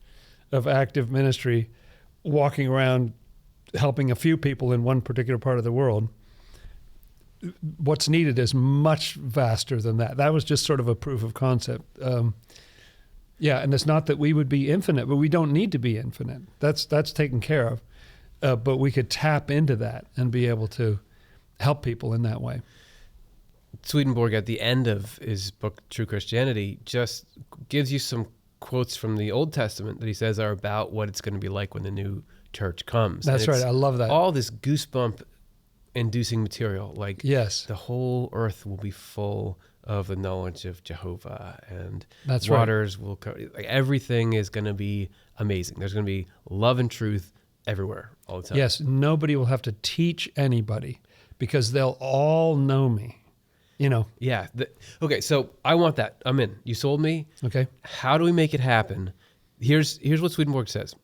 of active ministry, walking around helping a few people in one particular part of the world. What's needed is much vaster than that. That was just sort of a proof of concept. Yeah, and it's not that we would be infinite, but we don't need to be infinite. That's taken care of. But we could tap into that and be able to help people in that way. Swedenborg, at the end of his book, True Christianity, just gives you some quotes from the Old Testament that he says are about what it's going to be like when the new church comes. That's right. I love that. All this goosebump-inducing material. Like, yes, the whole earth will be full of the knowledge of Jehovah, and that's waters will cover. Like, everything is going to be amazing. There's going to be love and truth everywhere all the time. Yes, nobody will have to teach anybody because they'll all know me. Yeah. Okay, so I want that. I'm in. You sold me. Okay. How do we make it happen? Here's what Swedenborg says.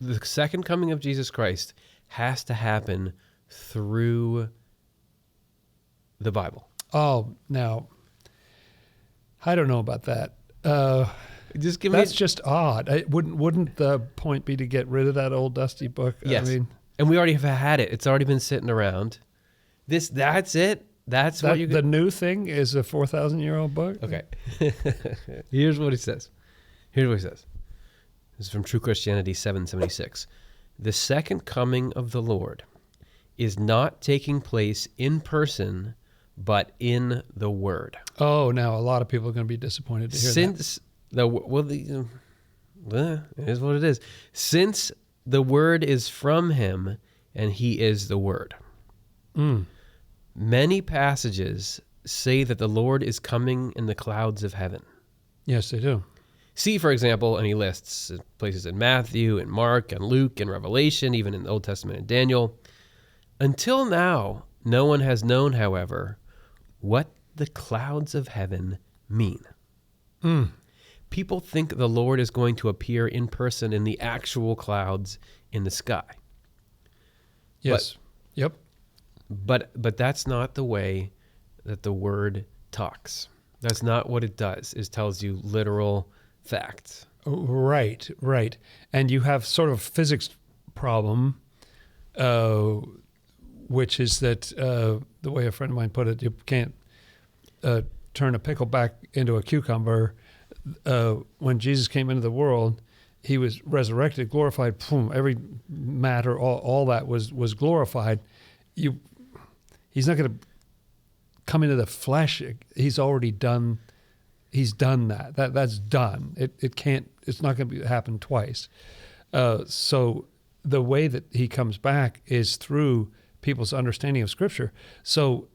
The second coming of Jesus Christ has to happen through the Bible. Oh, now, I don't know about that. Just give That's me. just odd. Wouldn't the point be to get rid of that old dusty book? Yes. I mean, and we already have had it. It's already been sitting around. That's it. That's what you. The new thing is a 4,000-year-old book. Okay. Here's what he says. This is from True Christianity 776. The second coming of the Lord is not taking place in person, but in the Word. Oh, now a lot of people are going to be disappointed to hear Since it is what it is. Since the Word is from Him, and He is the Word. that. Many passages say that the Lord is coming in the clouds of heaven. Yes, they do. See, for example, and he lists places in Matthew and Mark and Luke and Revelation, even in the Old Testament and Daniel. Until now, no one has known, however, what the clouds of heaven mean. People think the Lord is going to appear in person in the actual clouds in the sky. Yes. Yep. But that's not the way that the Word talks. That's not what it does. It tells you literal facts. Right, right. And you have sort of physics problem, which is that the way a friend of mine put it, you can't turn a pickle back into a cucumber. When Jesus came into the world, he was resurrected, glorified. Boom, every matter, all that was glorified. He's not going to come into the flesh. He's already done. He's done that. That's done. It can't. It's not going to happen twice. So the way that he comes back is through people's understanding of Scripture. So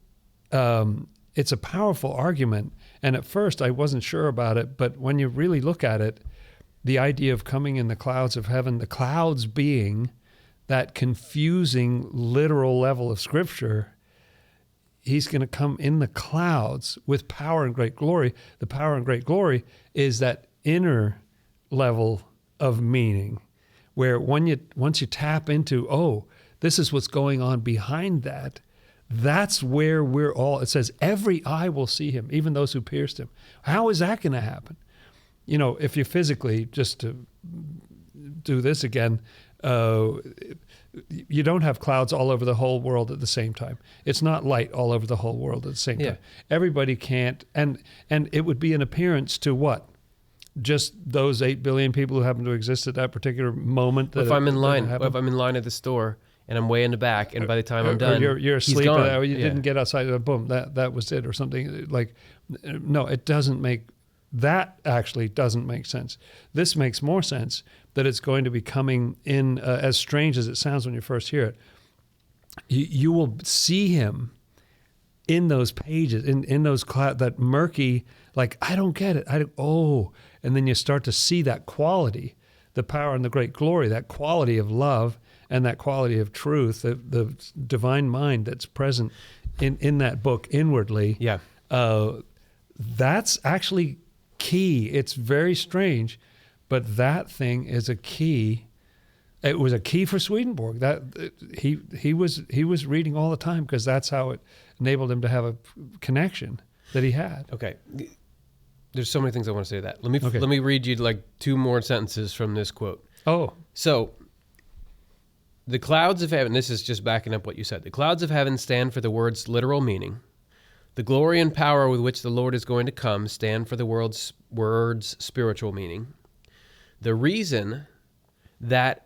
it's a powerful argument. And at first I wasn't sure about it, but when you really look at it, the idea of coming in the clouds of heaven, the clouds being that confusing literal level of Scripture, he's going to come in the clouds with power and great glory. The power and great glory is that inner level of meaning, where once you tap into, oh, this is what's going on behind that, that's where we're all, it says, every eye will see him, even those who pierced him. How is that going to happen? You know, if you physically, just to do this again, you don't have clouds all over the whole world at the same time. It's not light all over the whole world at the same time. Everybody can't, and it would be an appearance to what? Just those 8 billion people who happen to exist at that particular moment. If I'm in line, if I'm in line at the store and I'm way in the back, and by the time I'm done, you're asleep, he's gone. Or you didn't get outside, boom, that was it, or something like. No, it doesn't make. That actually doesn't make sense. This makes more sense, that it's going to be coming in, as strange as it sounds when you first hear it. You will see him in those pages, in those that murky, like, I don't get it. And then you start to see that quality, the power and the great glory, that quality of love and that quality of truth, the divine mind that's present in that book inwardly. Yeah. That's actually key. It's very strange, but that thing is a key. It was a key for Swedenborg. That he was reading all the time, because that's how it enabled him to have a connection that he had. Okay. There's so many things I want to say to that. Let me read you like 2 more sentences from this quote. Oh. So, the clouds of heaven, this is just backing up what you said. The clouds of heaven stand for the word's literal meaning. The glory and power with which the Lord is going to come stand for the word's spiritual meaning. The reason this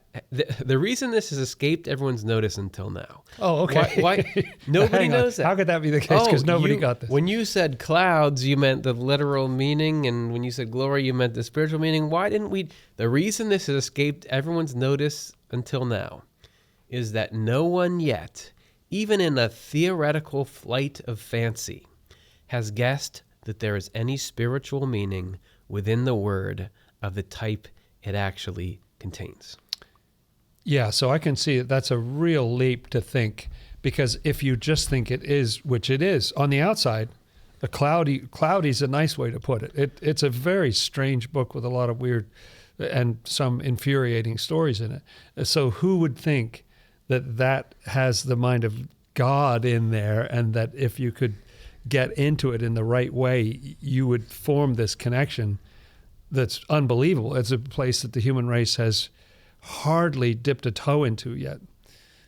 has escaped everyone's notice until now. Oh, okay. Why nobody knows that? How could that be the case? Because nobody got this. When you said clouds, you meant the literal meaning, and when you said glory, you meant the spiritual meaning. Why didn't we? The reason this has escaped everyone's notice until now is that no one yet, even in a theoretical flight of fancy, has guessed that there is any spiritual meaning within the word of the type it actually contains. Yeah, so I can see that's a real leap to think, because if you just think it is, which it is, on the outside, cloudy is a nice way to put it. It's a very strange book with a lot of weird and some infuriating stories in it. So who would think that has the mind of God in there, and that if you could get into it in the right way, you would form this connection that's unbelievable. It's a place that the human race has hardly dipped a toe into yet.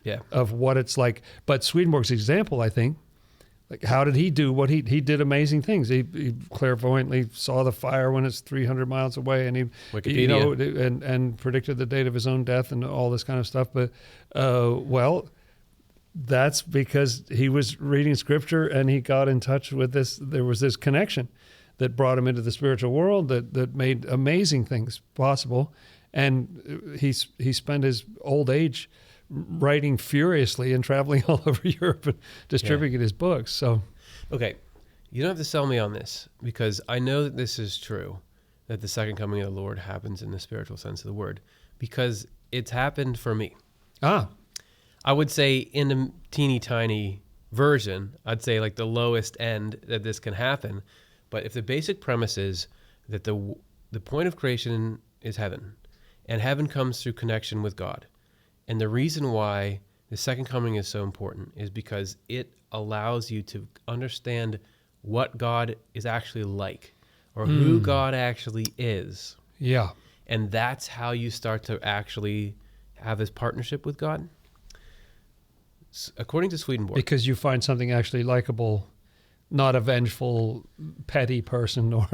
Yeah. Of what it's like. But Swedenborg's example, I think, like, how did he do what he did? Amazing things. He clairvoyantly saw the fire when it's 300 miles away, and Wikipedia. and predicted the date of his own death and all this kind of stuff. But well, that's because he was reading Scripture and he got in touch with this. There was this connection that brought him into the spiritual world that made amazing things possible. And he spent his old age writing furiously and traveling all over Europe and distributing his books. So, okay, you don't have to sell me on this, because I know that this is true, that the second coming of the Lord happens in the spiritual sense of the word, because it's happened for me. I would say in a teeny tiny version, I'd say like the lowest end that this can happen. But if the basic premise is that the point of creation is heaven, and heaven comes through connection with God, and the reason why the second coming is so important is because it allows you to understand what God is actually like, or who God actually is. Yeah. And that's how you start to actually have this partnership with God. According to Swedenborg. Because you find something actually likable, not a vengeful, petty person or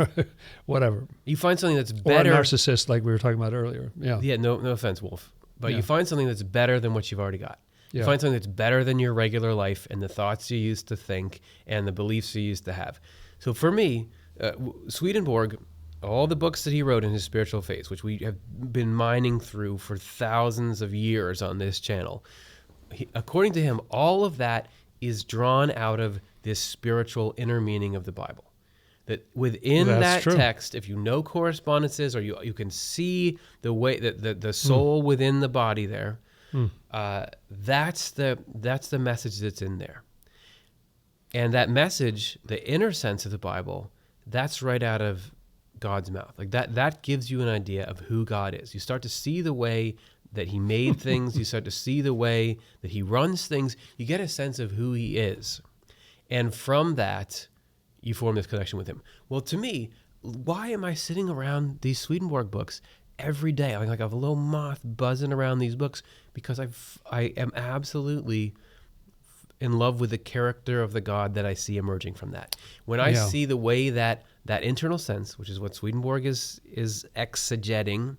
whatever. You find something that's better. Or a narcissist like we were talking about earlier. Yeah. Yeah, no offense, Wolf. But Yeah. you find something that's better than what you've already got. You Yeah. find something that's better than your regular life and the thoughts you used to think and the beliefs you used to have. So for me, Swedenborg, all the books that he wrote in his spiritual phase, which we have been mining through for thousands of years on this channel, according to him, all of that is drawn out of this spiritual inner meaning of the Bible. That within That's that true. text, if you know correspondences, or you can see the way that the soul within the body there, that's the message that's in there. And that message, the inner sense of the Bible, that's right out of God's mouth. Like that gives you an idea of who God is. You start to see the way that he made things. You start to see the way that he runs things. You get a sense of who he is. And from that, you form this connection with him. Well, to me, why am I sitting around these Swedenborg books every day? Like I have a little moth buzzing around these books because I am absolutely in love with the character of the God that I see emerging from that. When I see the way that internal sense, which is what Swedenborg is exegeting,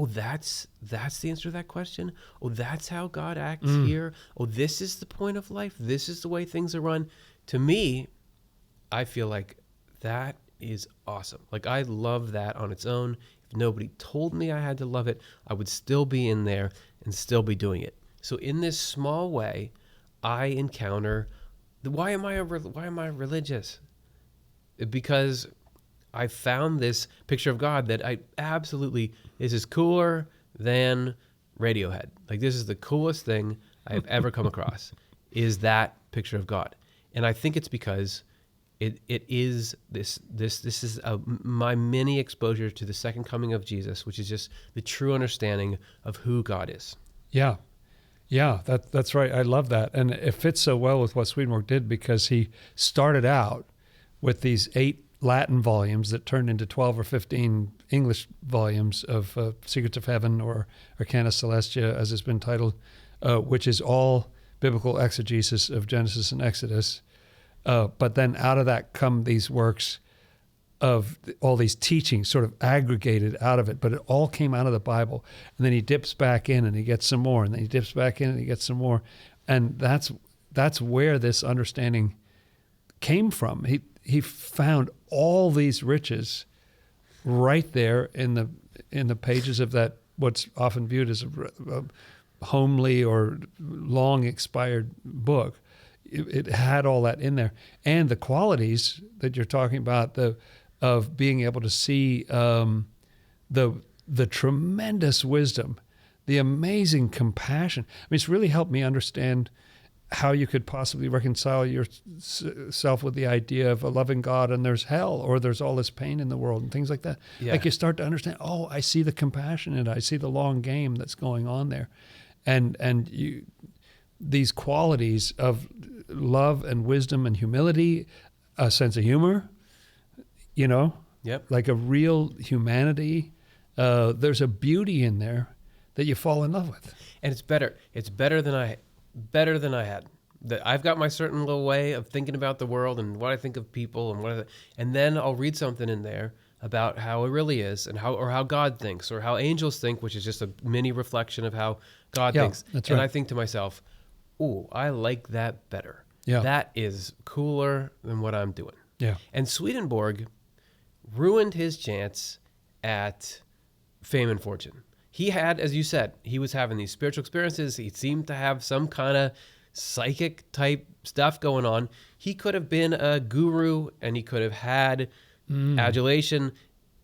that's the answer to that question. Oh, that's how God acts here. Oh, this is the point of life. This is the way things are run. To me, I feel like that is awesome. Like I love that on its own. If nobody told me I had to love it, I would still be in there and still be doing it. So in this small way, I encounter why am I religious? Because I found this picture of God that this is cooler than Radiohead. Like this is the coolest thing I've ever come across, is that picture of God. And I think it's because it is this is my mini exposure to the second coming of Jesus, which is just the true understanding of who God is. Yeah. Yeah, that's right. I love that. And it fits so well with what Swedenborg did, because he started out with these 8 Latin volumes that turned into 12 or 15 English volumes of Secrets of Heaven, or Arcana Celestia, as it's been titled, which is all biblical exegesis of Genesis and Exodus. But then out of that come these works of all these teachings sort of aggregated out of it, but it all came out of the Bible. And then he dips back in and he gets some more, and then he dips back in and he gets some more. And that's where this understanding came from. He found all these riches right there in the pages of that, what's often viewed as a homely or long expired book. It had all that in there. And the qualities that you're talking about, of being able to see the tremendous wisdom, the amazing compassion. I mean, it's really helped me understand how you could possibly reconcile yourself with the idea of a loving God and there's hell, or there's all this pain in the world and things like that. Yeah. Like you start to understand, oh, I see the compassion in it. I see the long game that's going on there. And these qualities of love and wisdom and humility, a sense of humor, Yep. like a real humanity. There's a beauty in there that you fall in love with. And it's better than I had. That I've got my certain little way of thinking about the world and what I think of people and then I'll read something in there about how it really is, and how God thinks, or how angels think, which is just a mini reflection of how God thinks. That's and right. I think to myself, ooh, I like that better. Yeah. That is cooler than what I'm doing. Yeah. And Swedenborg ruined his chance at fame and fortune. He had, as you said, he was having these spiritual experiences. He seemed to have some kind of psychic type stuff going on. He could have been a guru and he could have had adulation.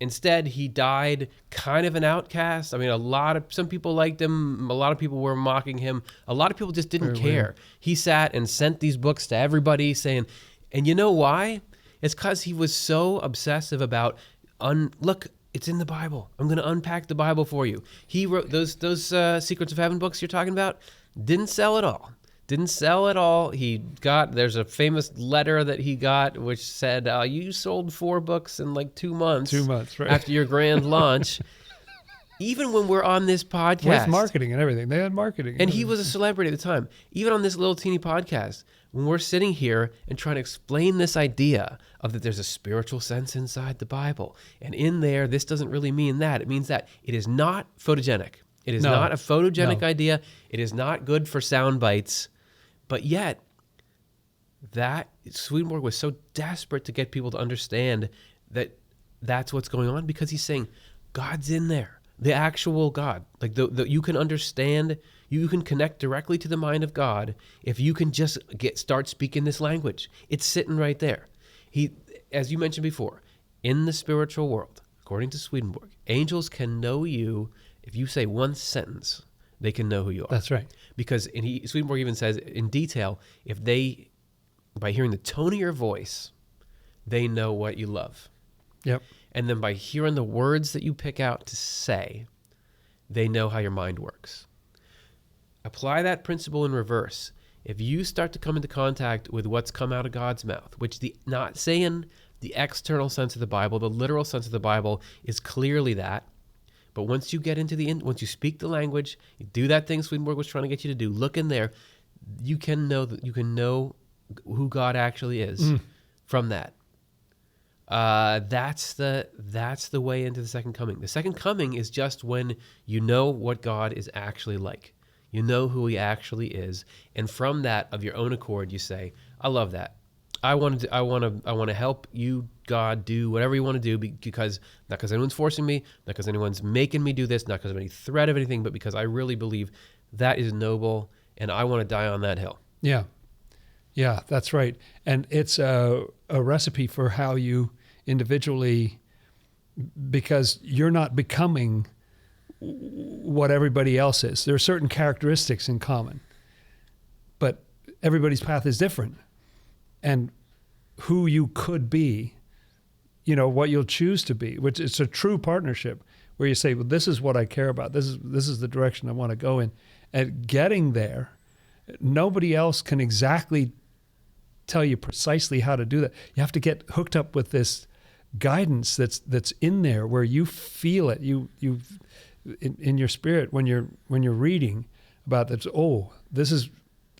Instead, he died kind of an outcast. I mean, some people liked him. A lot of people were mocking him. A lot of people just didn't care. He sat and sent these books to everybody saying, and you know why? It's because he was so obsessive about, look, it's in the Bible. I'm going to unpack the Bible for you. He wrote those Secrets of Heaven books you're talking about. Didn't sell at all. Didn't sell at all. There's a famous letter that he got which said, you sold 4 books in like 2 months. 2 months, right. After your grand launch. Even when we're on this podcast. With marketing and everything. They had marketing. And he was a celebrity at the time. Even on this little teeny podcast, when we're sitting here and trying to explain this idea of that there's a spiritual sense inside the Bible. And in there, this doesn't really mean that. It means that it is not photogenic. It is not a photogenic idea. It is not good for sound bites. But yet, Swedenborg was so desperate to get people to understand that that's what's going on, because he's saying God's in there, the actual God. Like you can understand, you can connect directly to the mind of God if you can just start speaking this language. It's sitting right there. As you mentioned before, in the spiritual world, according to Swedenborg, angels can know you if you say one sentence. They can know who you are. That's right. Because Swedenborg even says in detail, by hearing the tone of your voice, they know what you love. Yep. And then by hearing the words that you pick out to say, they know how your mind works. Apply that principle in reverse. If you start to come into contact with what's come out of God's mouth, which not saying the external sense of the Bible, the literal sense of the Bible is clearly that. But once you get into once you speak the language, you do that thing Swedenborg was trying to get you to do, look in there, you can know who God actually is from that. That's the way into the second coming. The second coming is just when you know what God is actually like. You know who he actually is, and from that, of your own accord, you say, "I love that. I want to help you, God, do whatever you want to do, because not because anyone's forcing me, not because anyone's making me do this, not because of any threat of anything, but because I really believe that is noble, and I want to die on that hill." Yeah. Yeah, that's right. And it's a recipe for how you individually, because you're not becoming what everybody else is. There are certain characteristics in common, but everybody's path is different. And who you could be, what you'll choose to be, which it's a true partnership where you say, well, this is what I care about. This is the direction I want to go in. And getting there, nobody else can exactly tell you precisely how to do that. You have to get hooked up with this guidance that's in there where you feel it. You in your spirit when you're reading about this. Oh,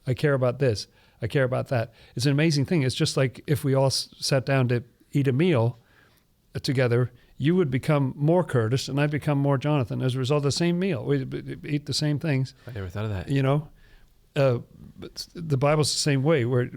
I care about this. I care about that. It's an amazing thing. It's just like if we all sat down to eat a meal together, you would become more Curtis and I'd become more Jonathan as a result of the same meal. We eat the same things. I never thought of that. But the Bible's the same way, where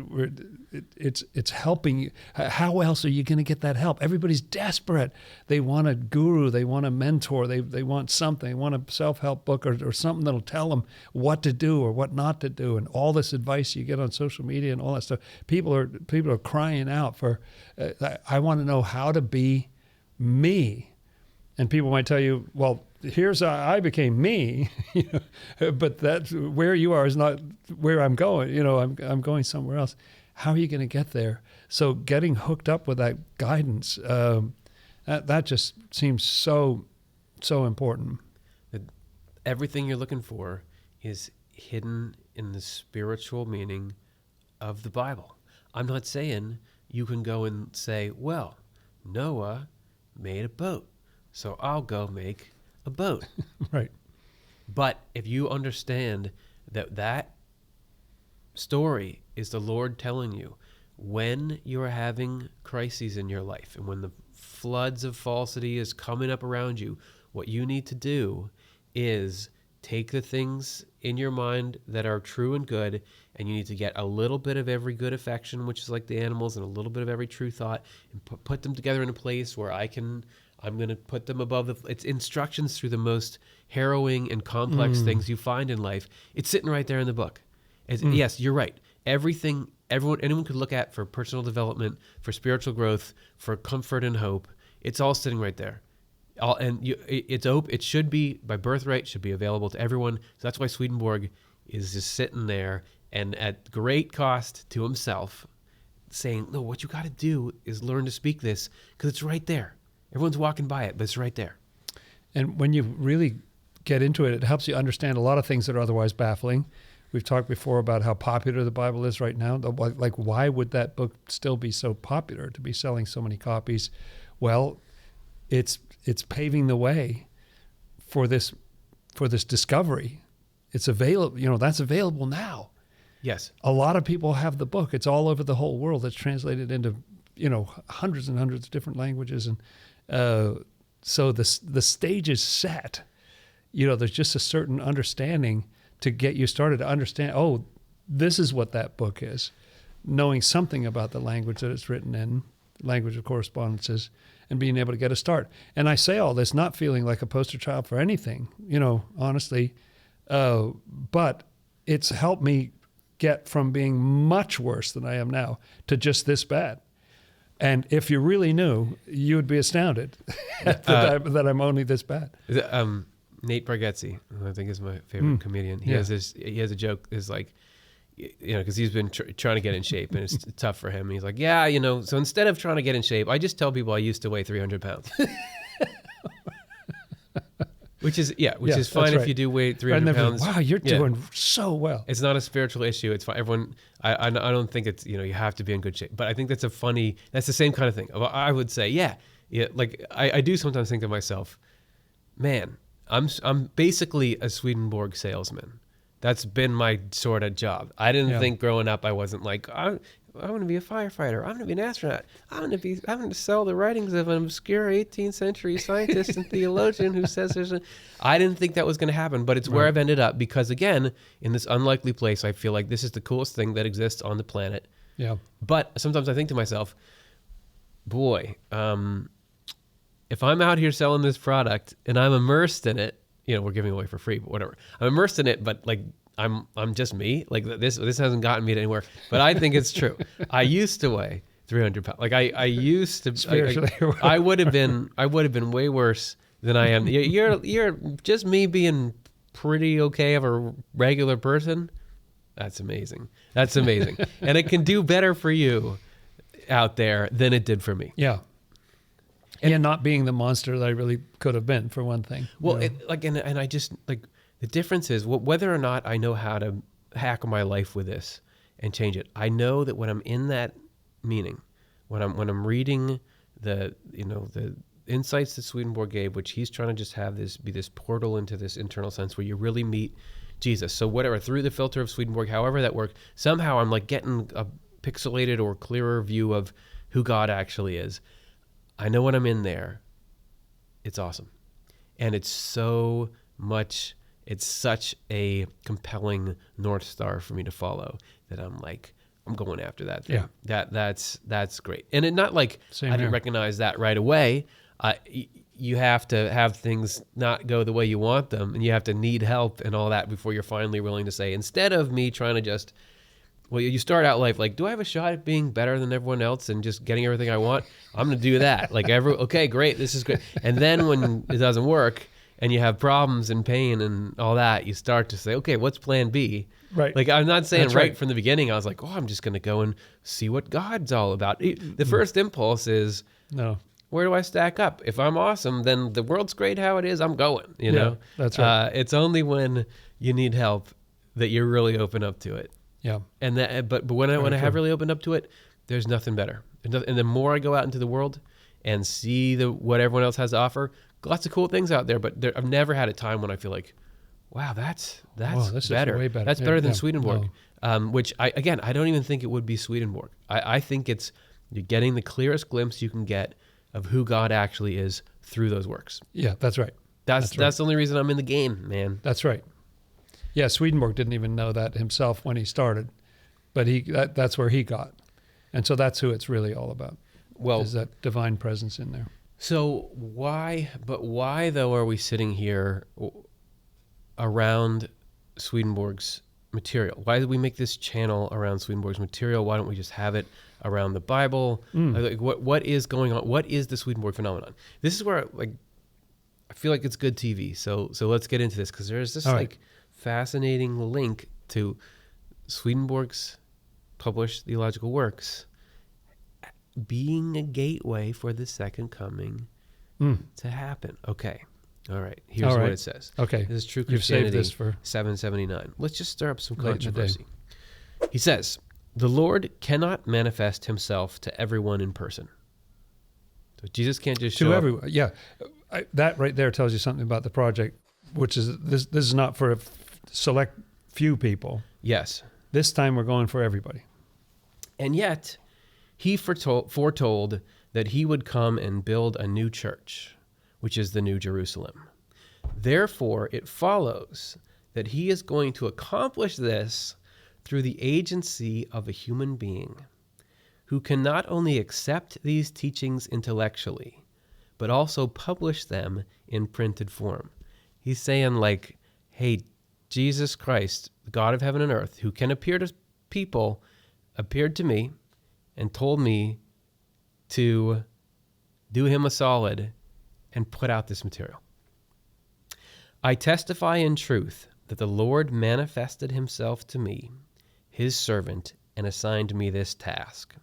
it's helping you. How else are you going to get that help? Everybody's desperate. They want a guru. They want a mentor. They want something. They want a self-help book or something that'll tell them what to do or what not to do. And all this advice you get on social media and all that stuff. People are crying out for, I want to know how to be me. And people might tell you, well, here's how I became me, but that's where you are is not where I'm going. I'm going somewhere else. How are you going to get there? So getting hooked up with that guidance, that just seems so important. Everything you're looking for is hidden in the spiritual meaning of the Bible. I'm not saying you can go and say, well, Noah made a boat, so I'll go make a boat. Right. But if you understand that story is the Lord telling you when you are having crises in your life and when the floods of falsity is coming up around you, what you need to do is take the things in your mind that are true and good, and you need to get a little bit of every good affection, which is like the animals, and a little bit of every true thought, and put them together in a place where I'm going to put them above it's instructions through the most harrowing and complex things you find in life. It's sitting right there in the book. Yes, you're right. Anyone could look at for personal development, for spiritual growth, for comfort and hope. It's all sitting right there. It should be, by birthright, should be available to everyone. So that's why Swedenborg is just sitting there and at great cost to himself saying, no, what you got to do is learn to speak this because it's right there. Everyone's walking by it, but it's right there. And when you really get into it, it helps you understand a lot of things that are otherwise baffling. We've talked before about how popular the Bible is right now. Like, why would that book still be so popular, to be selling so many copies? Well, it's paving the way for this discovery. It's available. That's available now. Yes. A lot of people have the book. It's all over the whole world. It's translated into hundreds and hundreds of different languages, and so the stage is set. There's just a certain understanding to get you started to understand, oh, this is what that book is, knowing something about the language that it's written in, language of correspondences, and being able to get a start. And I say all this not feeling like a poster child for anything, honestly, but it's helped me get from being much worse than I am now to just this bad. And if you really knew, you would be astounded that I'm only this bad. Nate Bargatze, who I think is my favorite comedian. He has a joke is like, because he's been trying to get in shape and it's tough for him. And he's like, so instead of trying to get in shape, I just tell people I used to weigh 300 pounds. Which is fine if you do weigh 300 pounds. Wow, you're doing so well. It's not a spiritual issue. It's fine. Everyone, I don't think it's, you have to be in good shape. But I think that's the same kind of thing. I would say, like I do sometimes think to myself, man, I'm basically a Swedenborg salesman. That's been my sort of job. I didn't think growing up I wasn't like, I want to be a firefighter. I'm going to be an astronaut. I'm going to sell the writings of an obscure 18th century scientist and theologian who says I didn't think that was going to happen, but it's where I've ended up because, again, in this unlikely place, I feel like this is the coolest thing that exists on the planet. Yeah. But sometimes I think to myself, boy, if I'm out here selling this product and I'm immersed in it, we're giving away for free, but whatever. I'm immersed in it, but like I'm just me. Like this hasn't gotten me to anywhere. But I think it's true. I used to weigh 300 pounds. Like I used to. I would have been way worse than I am. You're just me being pretty okay of a regular person. That's amazing. And it can do better for you out there than it did for me. Yeah. And not being the monster that I really could have been, for one thing. Well, and I just like the difference is whether or not I know how to hack my life with this and change it. I know that when I'm in that meaning, when I'm reading the insights that Swedenborg gave, which he's trying to just have this be this portal into this internal sense where you really meet Jesus. So whatever, through the filter of Swedenborg, however that worked, somehow I'm like getting a pixelated or clearer view of who God actually is. I know when I'm in there, it's awesome. And it's such a compelling North Star for me to follow that I'm like, I'm going after that thing. Yeah. That's great. And it not like I didn't recognize that right away. You have to have things not go the way you want them, and you have to need help and all that before you're finally willing to say, instead of me trying to just, well, you start out life like, do I have a shot at being better than everyone else and just getting everything I want? I'm going to do that. Like okay, great. This is great. And then when it doesn't work and you have problems and pain and all that, you start to say, okay, what's plan B? Right. Like I'm not saying right from the beginning, I was like, oh, I'm just going to go and see what God's all about. The first impulse is, no. Where do I stack up? If I'm awesome, then the world's great how it is. I'm going, know? That's right. It's only when you need help that you're really open up to it. Yeah. And but when I have really opened up to it, there's nothing better. And the more I go out into the world and see what everyone else has to offer, lots of cool things out there. But I've never had a time when I feel like, wow, that's this better. Is way better. That's better than Swedenborg. No. Which I don't even think it would be Swedenborg. I think you're getting the clearest glimpse you can get of who God actually is through those works. Yeah, that's right. That's the only reason I'm in the game, man. That's right. Yeah, Swedenborg didn't even know that himself when he started, but that's where he got. And so that's who it's really all about. Well, is that divine presence in there. So why though are we sitting here around Swedenborg's material? Why did we make this channel around Swedenborg's material? Why don't we just have it around the Bible? Like what is going on? What is the Swedenborg phenomenon? This is where I feel like it's good TV. So let's get into this because there's this fascinating link to Swedenborg's published theological works being a gateway for the second coming to happen. Okay, All right. Here's what it says. Okay. This is True You've saved Christianity this for 779. Let's just stir up some late in the day. controversy. He says, the Lord cannot manifest himself to everyone in person. So Jesus can't just show to up. everyone. Yeah. That right there tells you something about the project, which is this is not for a select few people. Yes. This time we're going for everybody. And yet, he foretold that he would come and build a new church, which is the New Jerusalem. Therefore, it follows that he is going to accomplish this through the agency of a human being who can not only accept these teachings intellectually, but also publish them in printed form. He's saying like, hey, Jesus Christ, the God of heaven and earth, who can appear to people, appeared to me and told me to do him a solid and put out this material. I testify in truth that the Lord manifested himself to me, his servant, and assigned me this task.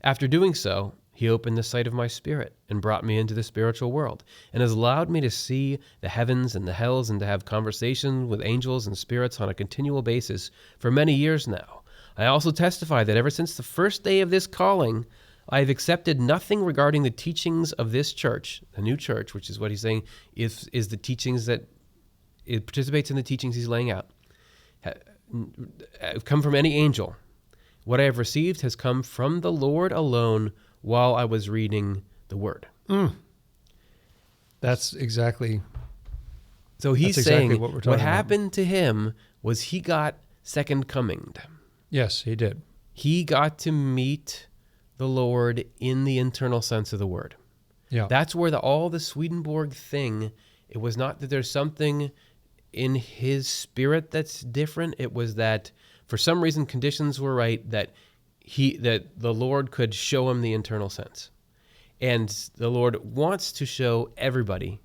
After doing so, he opened the sight of my spirit and brought me into the spiritual world and has allowed me to see the heavens and the hells and to have conversations with angels and spirits on a continual basis for many years now. I also testify that ever since the first day of this calling, I have accepted nothing regarding the teachings of this church, the new church, which is what he's saying is the teachings that it participates in the teachings he's laying out, have come from any angel. What I have received has come from the Lord alone while I was reading the word. That's exactly. So he's that's saying exactly what happened to him was he got second cominged. Yes, he did. He got to meet the Lord in the internal sense of the word. Yeah. That's where all the Swedenborg thing, it was not that there's something in his spirit that's different. It was that for some reason conditions were right that the Lord could show him the internal sense. And the Lord wants to show everybody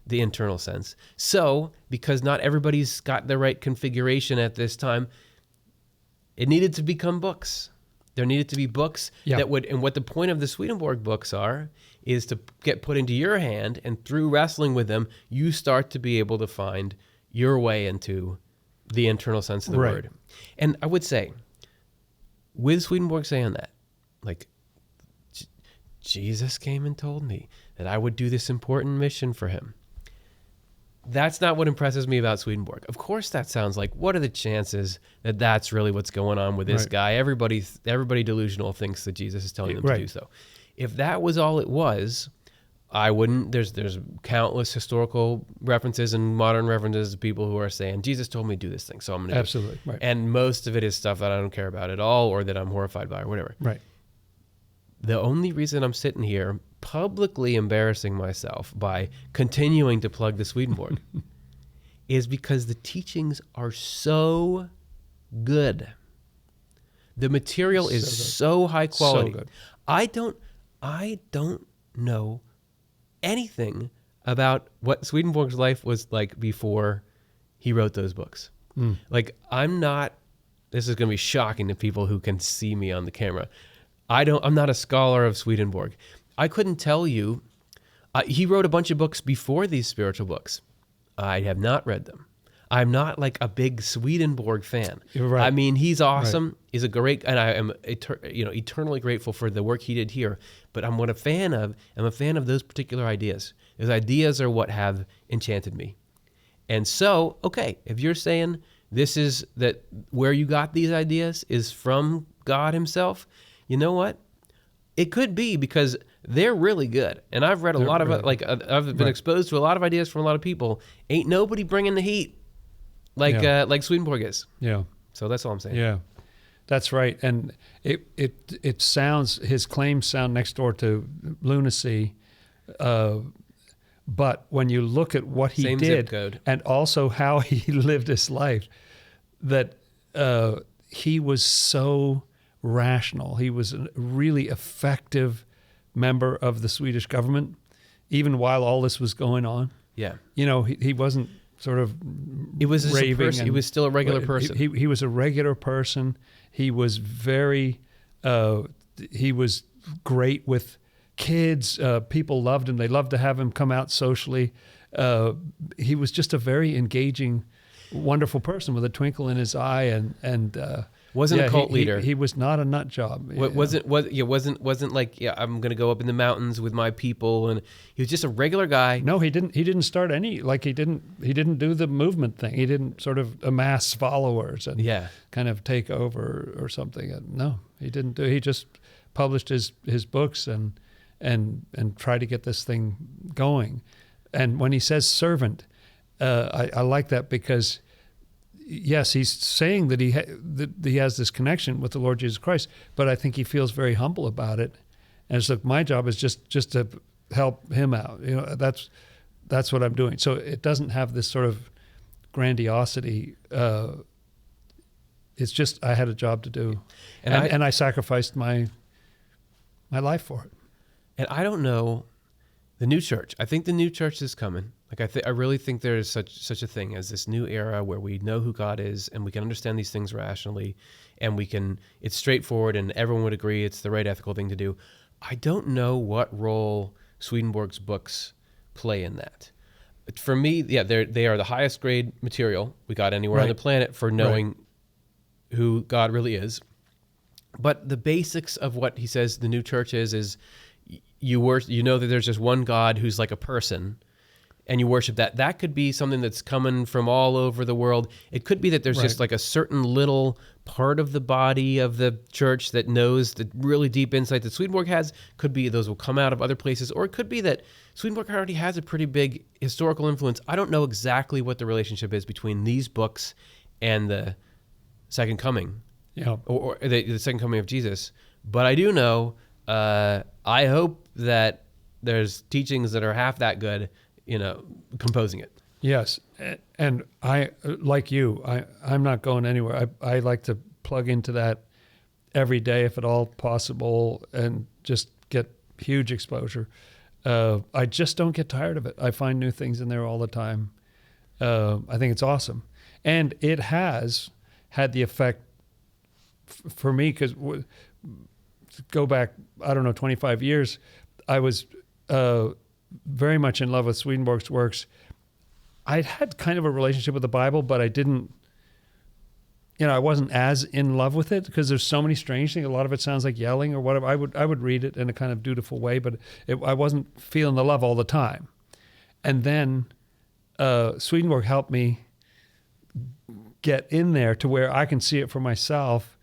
the internal sense. So, because not everybody's got the right configuration at this time, it needed to become books. There needed to be books that would, and what the point of the Swedenborg books is to get put into your hand, and through wrestling with them, you start to be able to find your way into the internal sense of the word. And I would say, with Swedenborg saying that, like, Jesus came and told me that I would do this important mission for him. That's not what impresses me about Swedenborg. Of course, that sounds like, what are the chances that that's really what's going on with this guy? Everybody delusional thinks that Jesus is telling them to do so. If that was all it was, I wouldn't. There's countless historical references and modern references to people who are saying, Jesus told me to do this thing, so I'm going to do it. Absolutely. Right. And most of it is stuff that I don't care about at all or that I'm horrified by or whatever. Right. The only reason I'm sitting here publicly embarrassing myself by continuing to plug the Swedenborg is because the teachings are so good. The material is so high quality. So good. I don't know anything about what Swedenborg's life was like before he wrote those books. Like, this is going to be shocking to people who can see me on the camera. I'm not a scholar of Swedenborg. I couldn't tell you. He wrote a bunch of books before these spiritual books. I have not read them. I'm not like a big Swedenborg fan. You're right. I mean, he's awesome. Right. He's a great, and I am eternally grateful for the work he did here. But I'm a fan of those particular ideas. Those ideas are what have enchanted me. And so, okay, if you're saying this is that where you got these ideas is from God himself, you know what? It could be because they're really good. And I've read a lot of it. Like, I've been exposed to a lot of ideas from a lot of people. Ain't nobody bringing the heat like Swedenborg is. Yeah. So that's all I'm saying. Yeah, that's right. And it sounds, his claims sound next door to lunacy. But when you look at what he Same did zip code. and also how he lived his life, that he was so rational. He was a really effective member of the Swedish government, even while all this was going on. Yeah. You know, he wasn't sort of raving. He was still a regular person. He was a regular person. He was very, he was great with kids. People loved him. They loved to have him come out socially. he was just a very engaging, wonderful person with a twinkle in his eye, and Wasn't a cult leader. He was not a nut job. Wasn't like, yeah, I'm gonna go up in the mountains with my people, and he was just a regular guy. No, he didn't start any, like he didn't do the movement thing. He didn't sort of amass followers and kind of take over or something. No, he didn't do. He just published his books and tried to get this thing going. And when he says servant, I like that, because yes, he's saying that he has this connection with the Lord Jesus Christ, but I think he feels very humble about it. And it's like, my job is just to help him out. That's what I'm doing. So it doesn't have this sort of grandiosity. It's just, I had a job to do, and I sacrificed my life for it. And I don't know, the new church. I think the new church is coming. Like I really think there is such a thing as this new era where we know who God is, and we can understand these things rationally, and it's straightforward, and everyone would agree it's the right ethical thing to do. I don't know what role Swedenborg's books play in that. For me, yeah, they are the highest grade material we got anywhere on the planet for knowing who God really is. But the basics of what he says the new church is you know that there's just one God who's like a person, and you worship that. That could be something that's coming from all over the world. It could be that there's just like a certain little part of the body of the church that knows the really deep insight that Swedenborg has. Could be those will come out of other places, or it could be that Swedenborg already has a pretty big historical influence. I don't know exactly what the relationship is between these books and the Second Coming, or the Second Coming of Jesus. But I do know, I hope that there's teachings that are half that good, composing it. Yes, and I, like you, I'm not going anywhere. I like to plug into that every day if at all possible, and just get huge exposure. I just don't get tired of it. I find new things in there all the time. I think it's awesome, and it has had the effect for me, because go back, 25 years, I was very much in love with Swedenborg's works. I'd had kind of a relationship with the Bible, but I didn't, I wasn't as in love with it, because there's so many strange things. A lot of it sounds like yelling or whatever. I would read it in a kind of dutiful way, but I wasn't feeling the love all the time. And then Swedenborg helped me get in there to where I can see it for myself,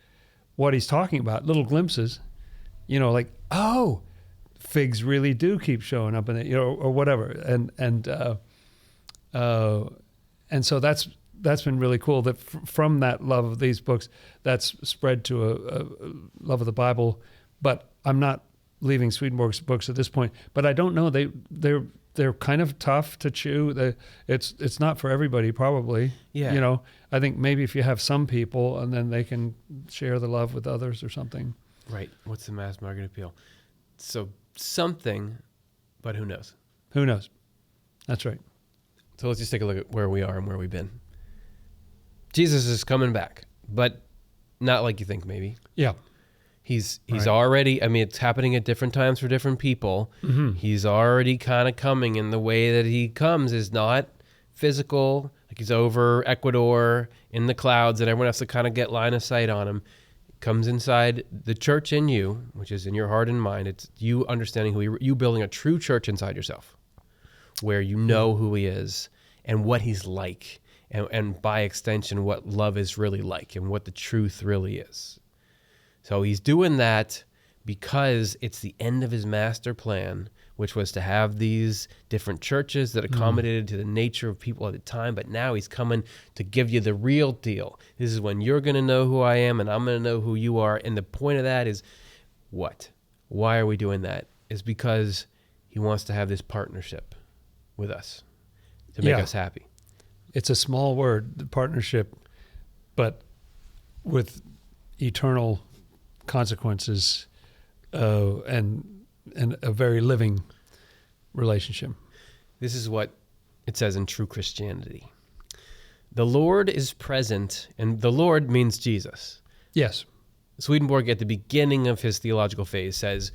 what he's talking about, little glimpses, like, oh, figs really do keep showing up in it, or whatever. And so that's been really cool, that from that love of these books, that's spread to a love of the Bible. But I'm not leaving Swedenborg's books at this point. But I don't know, they're kind of tough to chew. It's not for everybody, probably. Yeah. I think maybe if you have some people, and then they can share the love with others or something. Right. What's the mass market appeal? So something, but who knows? Who knows? That's right. So let's just take a look at where we are and where we've been. Jesus is coming back, but not like you think, maybe. Yeah. He's already, it's happening at different times for different people. Mm-hmm. He's already kind of coming, and the way that he comes is not physical, like he's over Ecuador in the clouds and everyone has to kind of get line of sight on him. Comes inside the church in you, which is in your heart and mind. It's you understanding who you building a true church inside yourself, where you know who he is and what he's like, and by extension, what love is really like and what the truth really is. So he's doing that because it's the end of his master plan, which was to have these different churches that accommodated to the nature of people at the time. But now he's coming to give you the real deal. This is when you're going to know who I am, and I'm going to know who you are. And the point of that is what? Why are we doing that? Is because he wants to have this partnership with us to make us happy. It's a small word, partnership, but with eternal consequences, and a very living relationship. This is what it says in True Christianity. The Lord is present, and the Lord means Jesus. Yes. Swedenborg, at the beginning of his theological phase, says,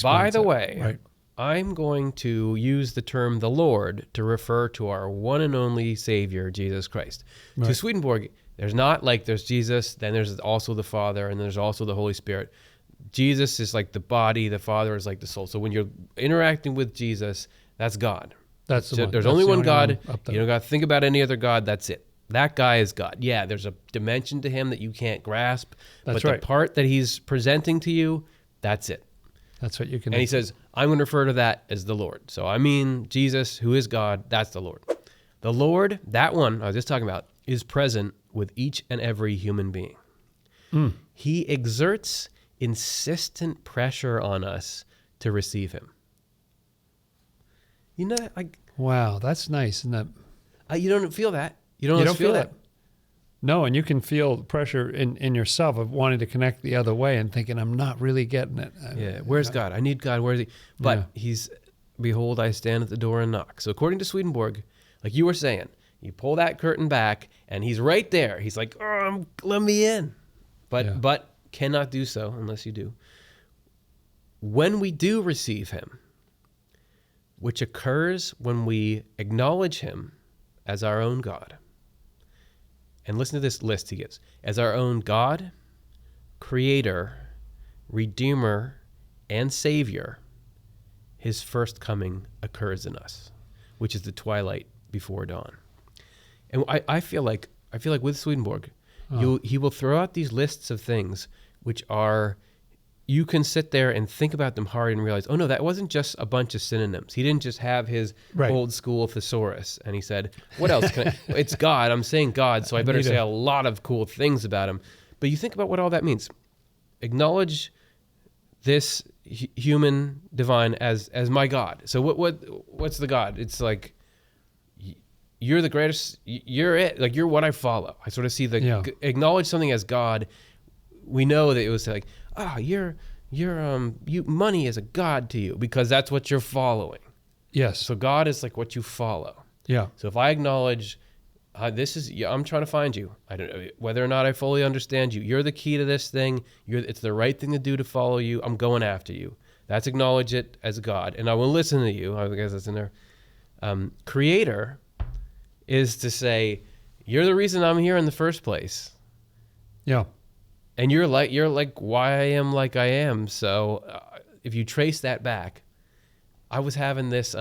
by the way, I'm going to use the term the Lord to refer to our one and only Savior, Jesus Christ. Right. To Swedenborg, there's not like there's Jesus, then there's also the Father, and there's also the Holy Spirit. Jesus is like the body, the Father is like the soul. So when you're interacting with Jesus, that's God. That's the one. There's That's only the one God. up there. You don't got to think about any other God. That's it. That guy is God. Yeah, there's a dimension to him that you can't grasp. That's but right. the part that he's presenting to you, that's it. That's what you can. And he says, I'm going to refer to that as the Lord. So I mean, Jesus, who is God, that's the Lord. The Lord, that one I was just talking about, is present with each and every human being. He exerts insistent pressure on us to receive him. You know, like, Wow, that's nice, isn't that? you don't feel that. You don't, You always don't feel that. No, and you can feel pressure in yourself of wanting to connect the other way and thinking, I'm not really getting it. Yeah, where's God? I need God. Where is he? But he's, behold, I stand at the door and knock. So according to Swedenborg, like you were saying, you pull that curtain back and he's right there. He's like, let me in. But cannot do so unless you do. When we do receive him, which occurs when we acknowledge him as our own God. And listen to this list he gives. As our own God, Creator, Redeemer, and Savior, his first coming occurs in us, which is the twilight before dawn. And I feel like with Swedenborg, he will throw out these lists of things which are, you can sit there and think about them hard and realize, oh no, that wasn't just a bunch of synonyms. He didn't just have his old school thesaurus and he said, what else can I, it's God, I'm saying God, so I better say a lot of cool things about him. But you think about what all that means. Acknowledge this human divine as my God. So what's the God? It's like, you're the greatest, you're it, like you're what I follow. I sort of see acknowledge something as God. We know that it was like, money is a God to you because that's what you're following. Yes. So God is like what you follow. Yeah. So if I acknowledge I'm trying to find you. I don't know whether or not I fully understand you. You're the key to this thing. It's the right thing to do to follow you. I'm going after you. That's acknowledge it as God, and I will listen to you. I guess that's in there. Creator is to say, you're the reason I'm here in the first place. Yeah. And you're like why I am like I am. So if you trace that back, I was having this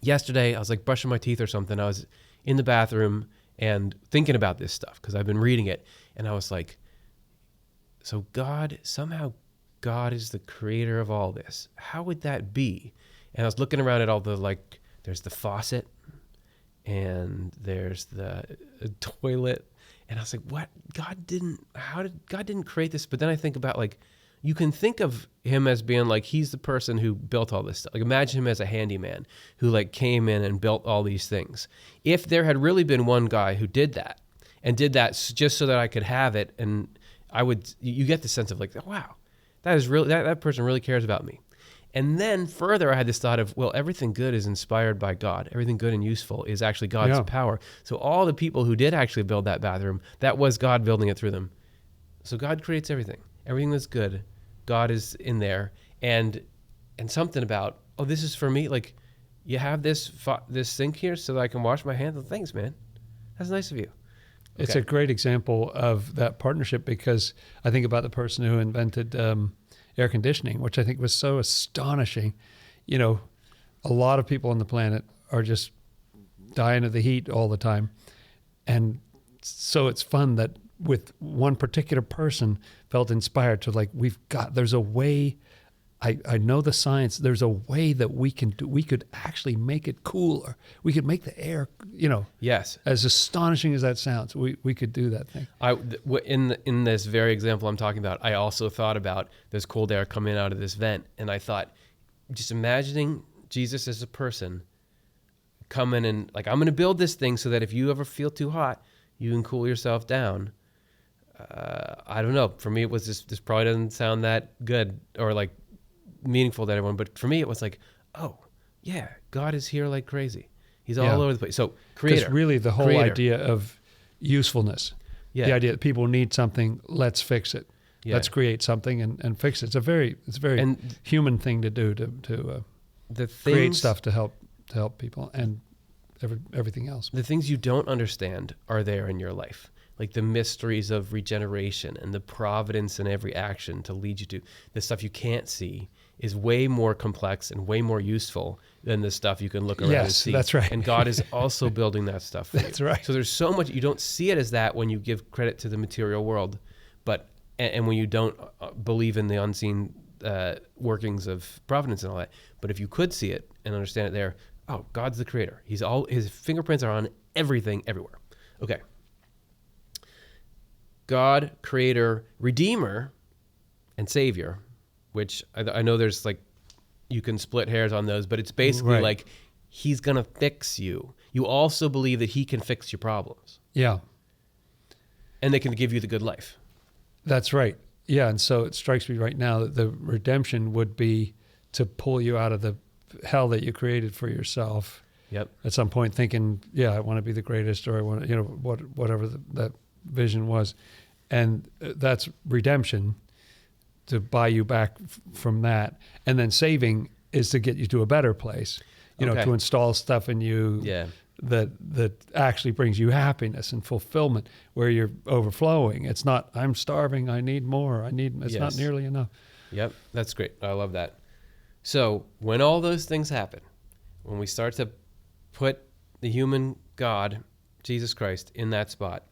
yesterday. I was like brushing my teeth or something. I was in the bathroom and thinking about this stuff because I've been reading it. And I was like, so somehow God is the creator of all this. How would that be? And I was looking around at all there's the faucet and there's the toilet. And I was like, what? God didn't create this? But then I think about you can think of him as being like, he's the person who built all this stuff. Like imagine him as a handyman who came in and built all these things. If there had really been one guy who did that and did that just so that I could have it, and you get the sense of wow, that is really, that person really cares about me. And then further, I had this thought of, well, everything good is inspired by God. Everything good and useful is actually God's power. So all the people who did actually build that bathroom, that was God building it through them. So God creates everything. Everything that's good, God is in there. And something about, oh, this is for me. Like, you have this sink here so that I can wash my hands. Well, thanks, man. That's nice of you. Okay. It's a great example of that partnership because I think about the person who invented air conditioning, which I think was so astonishing. You know, a lot of people on the planet are just dying of the heat all the time. And so it's fun that with one particular person felt inspired to there's a way, I know the science, there's a way that we could actually make it cooler. We could make the air, yes, as astonishing as that sounds, we could do that thing. In this very example I'm talking about, I also thought about this cold air coming out of this vent. And I thought, just imagining Jesus as a person coming and I'm going to build this thing so that if you ever feel too hot, you can cool yourself down. I don't know. For me, it was this probably doesn't sound that good or meaningful to everyone, but for me it was oh yeah, God is here like crazy. He's all over the place. So creator, because really the whole idea of usefulness, the idea that people need something, let's fix it. Yeah. Let's create something and fix it. It's a very And human thing to do to the create things, stuff to help people and everything else. the things you don't understand are there in your life. Like the mysteries of regeneration and the providence in every action to lead you to the stuff you can't see is way more complex and way more useful than the stuff you can look around and see. That's right. And God is also building that stuff for you. That's right. So there's so much, you don't see it as that when you give credit to the material world, but and when you don't believe in the unseen workings of providence and all that. But if you could see it and understand it there, oh, God's the creator. His fingerprints are on everything, everywhere. Okay. God, creator, redeemer, and savior, which I know there's like, you can split hairs on those, but it's basically like, he's going to fix you. You also believe that he can fix your problems. Yeah. And they can give you the good life. That's right. Yeah, and so it strikes me right now that the redemption would be to pull you out of the hell that you created for yourself. Yep. At some point thinking, yeah, I want to be the greatest, or I want to, whatever that vision was. And that's redemption, to buy you back from that. And then saving is to get you to a better place, to install stuff in you that actually brings you happiness and fulfillment, where you're overflowing. It's not, I'm starving, I need more, it's not nearly enough. Yep, that's great. I love that. So when all those things happen, when we start to put the human God, Jesus Christ, in that spot,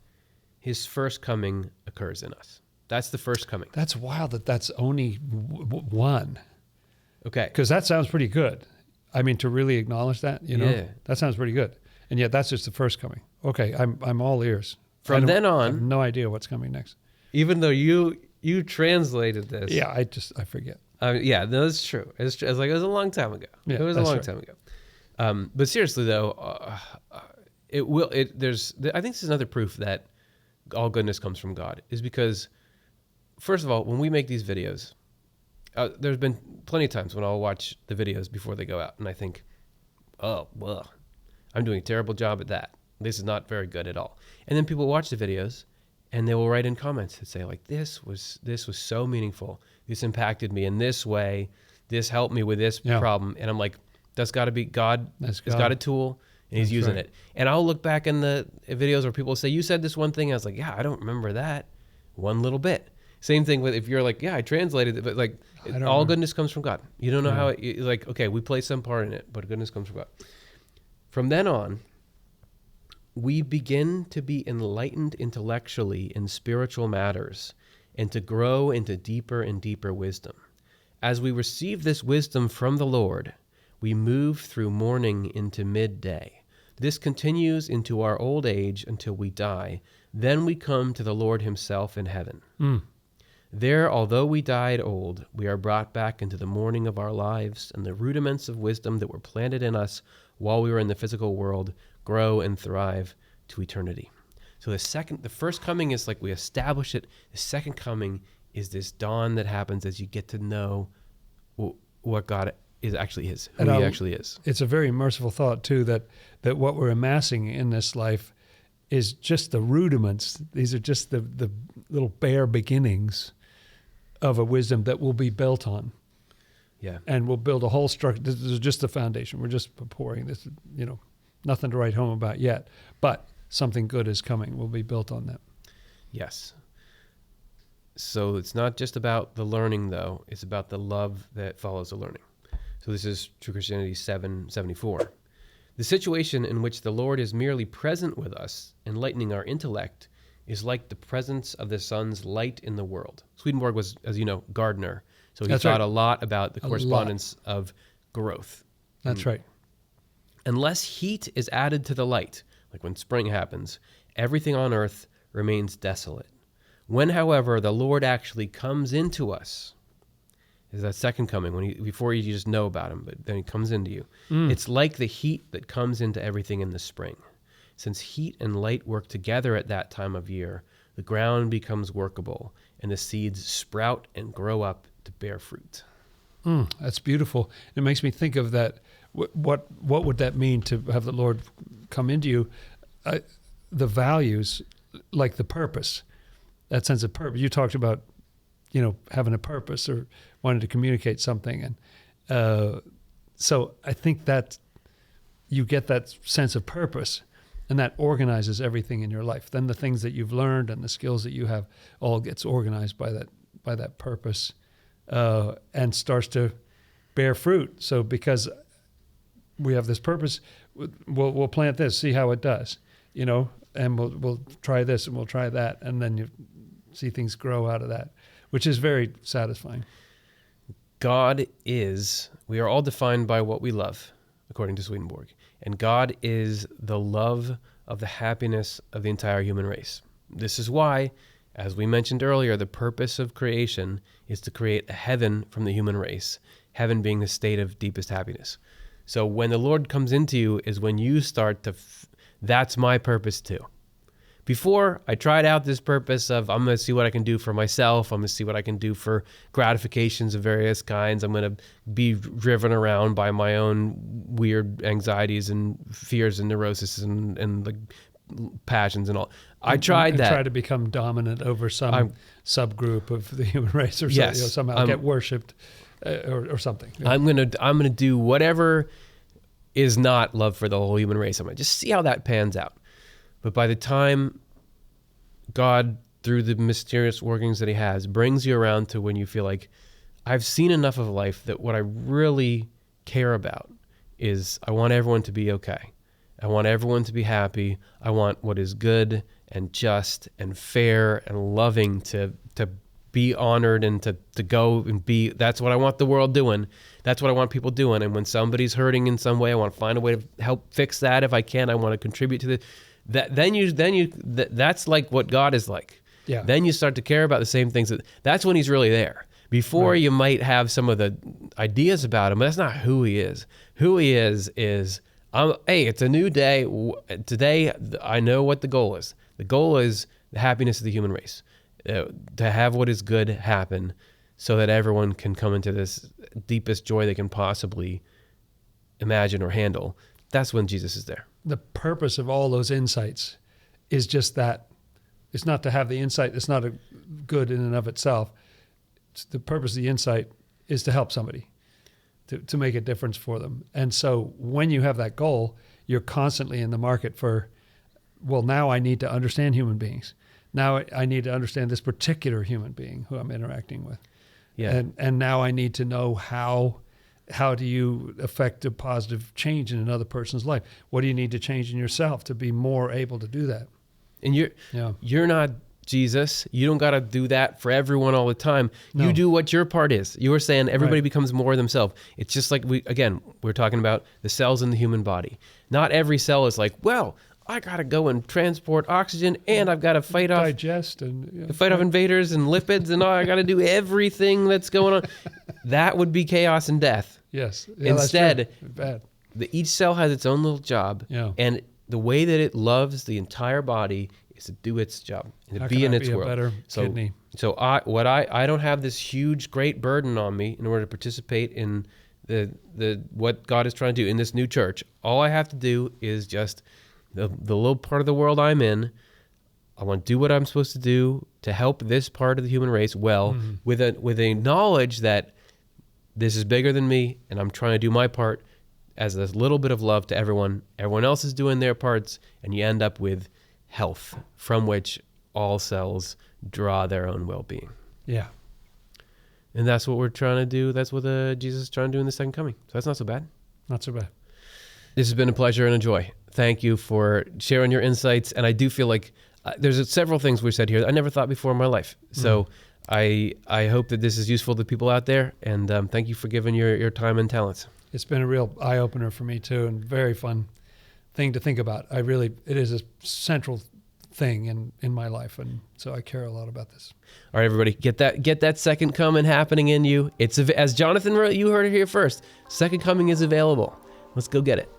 his first coming occurs in us. That's the first coming. That's wild that's only one. Okay. Because that sounds pretty good. I mean, to really acknowledge that, that sounds pretty good. And yet that's just the first coming. Okay, I'm all ears. From then on, I have no idea what's coming next. Even though you translated this. Yeah, I forget. No, that's true. It was a long time ago. Yeah, it was a long time ago. But seriously though, I think this is another proof that all goodness comes from God, is because, first of all, when we make these videos, there's been plenty of times when I'll watch the videos before they go out and I think, oh, well, I'm doing a terrible job at that. This is not very good at all. And then people watch the videos and they will write in comments and say, like, this was so meaningful. This impacted me in this way. This helped me with this problem. And I'm like, that's got to be God. He's got a tool and he's using it. And I'll look back in the videos where people say, you said this one thing. I was like, yeah, I don't remember that one little bit. Same thing with, if you're like, yeah, I translated it, but like, all goodness comes from God. You don't know how like, okay, we play some part in it, but goodness comes from God. From then on, we begin to be enlightened intellectually in spiritual matters and to grow into deeper and deeper wisdom. As we receive this wisdom from the Lord, we move through morning into midday. This continues into our old age until we die. Then we come to the Lord himself in heaven. There, although we died old, we are brought back into the morning of our lives, and the rudiments of wisdom that were planted in us while we were in the physical world grow and thrive to eternity. So the first coming is like we establish it. The second coming is this dawn that happens as you get to know what God actually is, who he actually is. It's a very merciful thought too, that what we're amassing in this life is just the rudiments. These are just the little bare beginnings of a wisdom that will be built on. Yeah. And we'll build a whole structure. This is just the foundation. We're just pouring this, nothing to write home about yet, but something good is coming. We'll be built on that. Yes. So it's not just about the learning, though. It's about the love that follows the learning. So this is True Christianity 7:74. The situation in which the Lord is merely present with us, enlightening our intellect, is like the presence of the sun's light in the world. Swedenborg was, as you know, gardener. So he thought a lot about the correspondence of growth. That's right. Unless heat is added to the light, like when spring happens, everything on earth remains desolate. When, however, the Lord actually comes into us, is that second coming, before you just know about him, but then he comes into you. It's like the heat that comes into everything in the spring. Since heat and light work together at that time of year, the ground becomes workable, and the seeds sprout and grow up to bear fruit. That's beautiful. It makes me think of that. What would that mean to have the Lord come into you? The values, like the purpose, that sense of purpose. You talked about having a purpose or wanting to communicate something. And so I think that you get that sense of purpose, and that organizes everything in your life. Then the things that you've learned and the skills that you have all gets organized by that purpose, and starts to bear fruit. So because we have this purpose, we'll plant this, see how it does, and we'll try this and we'll try that, and then you see things grow out of that, which is very satisfying. We are all defined by what we love, according to Swedenborg. And God is the love of the happiness of the entire human race. This is why, as we mentioned earlier, the purpose of creation is to create a heaven from the human race, heaven being the state of deepest happiness. So when the Lord comes into you is when you start to, that's my purpose too. Before, I tried out this purpose of, I'm going to see what I can do for myself. I'm going to see what I can do for gratifications of various kinds. I'm going to be driven around by my own weird anxieties and fears and neuroses and the passions and all. I tried that. Try to become dominant over some subgroup of the human race, or yes, somehow get worshipped or something. Yeah. I'm gonna do whatever is not love for the whole human race. I'm going to just see how that pans out. But by the time God, through the mysterious workings that he has, brings you around to when you feel like, I've seen enough of life that what I really care about is I want everyone to be okay. I want everyone to be happy. I want what is good and just and fair and loving to be honored and to go and be. That's what I want the world doing. That's what I want people doing. And when somebody's hurting in some way, I want to find a way to help fix that if I can. I want to contribute to the... That's like what God is like. Yeah. Then you start to care about the same things. That's when he's really there. Before, right, you might have some of the ideas about him, but that's not who he is. Who he is, hey, it's a new day. Today, I know what the goal is. The goal is the happiness of the human race. To have what is good happen so that everyone can come into this deepest joy they can possibly imagine or handle. That's when Jesus is there. The purpose of all those insights is just that. It's not to have the insight. It's not a good in and of itself. The purpose of the insight is to help somebody, to make a difference for them. And so when you have that goal, you're constantly in the market for, well, now I need to understand human beings. Now I need to understand this particular human being who I'm interacting with. Yeah. And now I need to know how do you affect a positive change in another person's life? What do you need to change in yourself to be more able to do that? And you're not Jesus. You don't got to do that for everyone all the time. No. You do what your part is. You were saying everybody Right. becomes more themselves. It's just like we're talking about the cells in the human body. Not every cell is like, well, I got to go and transport oxygen and I've got to fight off digest and off invaders and lipids and I got to do everything that's going on. That would be chaos and death. Yes. Yeah, Instead, that's true. Bad. Each cell has its own little job. Yeah. And the way that it loves the entire body is to do its job and to be in its world. Better kidney? So I don't have this huge, great burden on me in order to participate in the what God is trying to do in this new church. All I have to do is just the little part of the world I'm in. I want to do what I'm supposed to do to help this part of the human race well, with a knowledge that this is bigger than me, and I'm trying to do my part as a little bit of love to everyone. Everyone else is doing their parts, and you end up with health, from which all cells draw their own well-being. Yeah. And that's what we're trying to do. That's what Jesus is trying to do in the second coming. So that's not so bad. Not so bad. This has been a pleasure and a joy. Thank you for sharing your insights. And I do feel like there's several things we've said here I never thought before in my life. So I hope that this is useful to people out there. And thank you for giving your time and talents. It's been a real eye-opener for me too, and very fun thing to think about. It is a central thing in my life, and so I care a lot about this. All right, everybody, get that second coming happening in you. It's as Jonathan wrote, you heard it here first. Second coming is available. Let's go get it.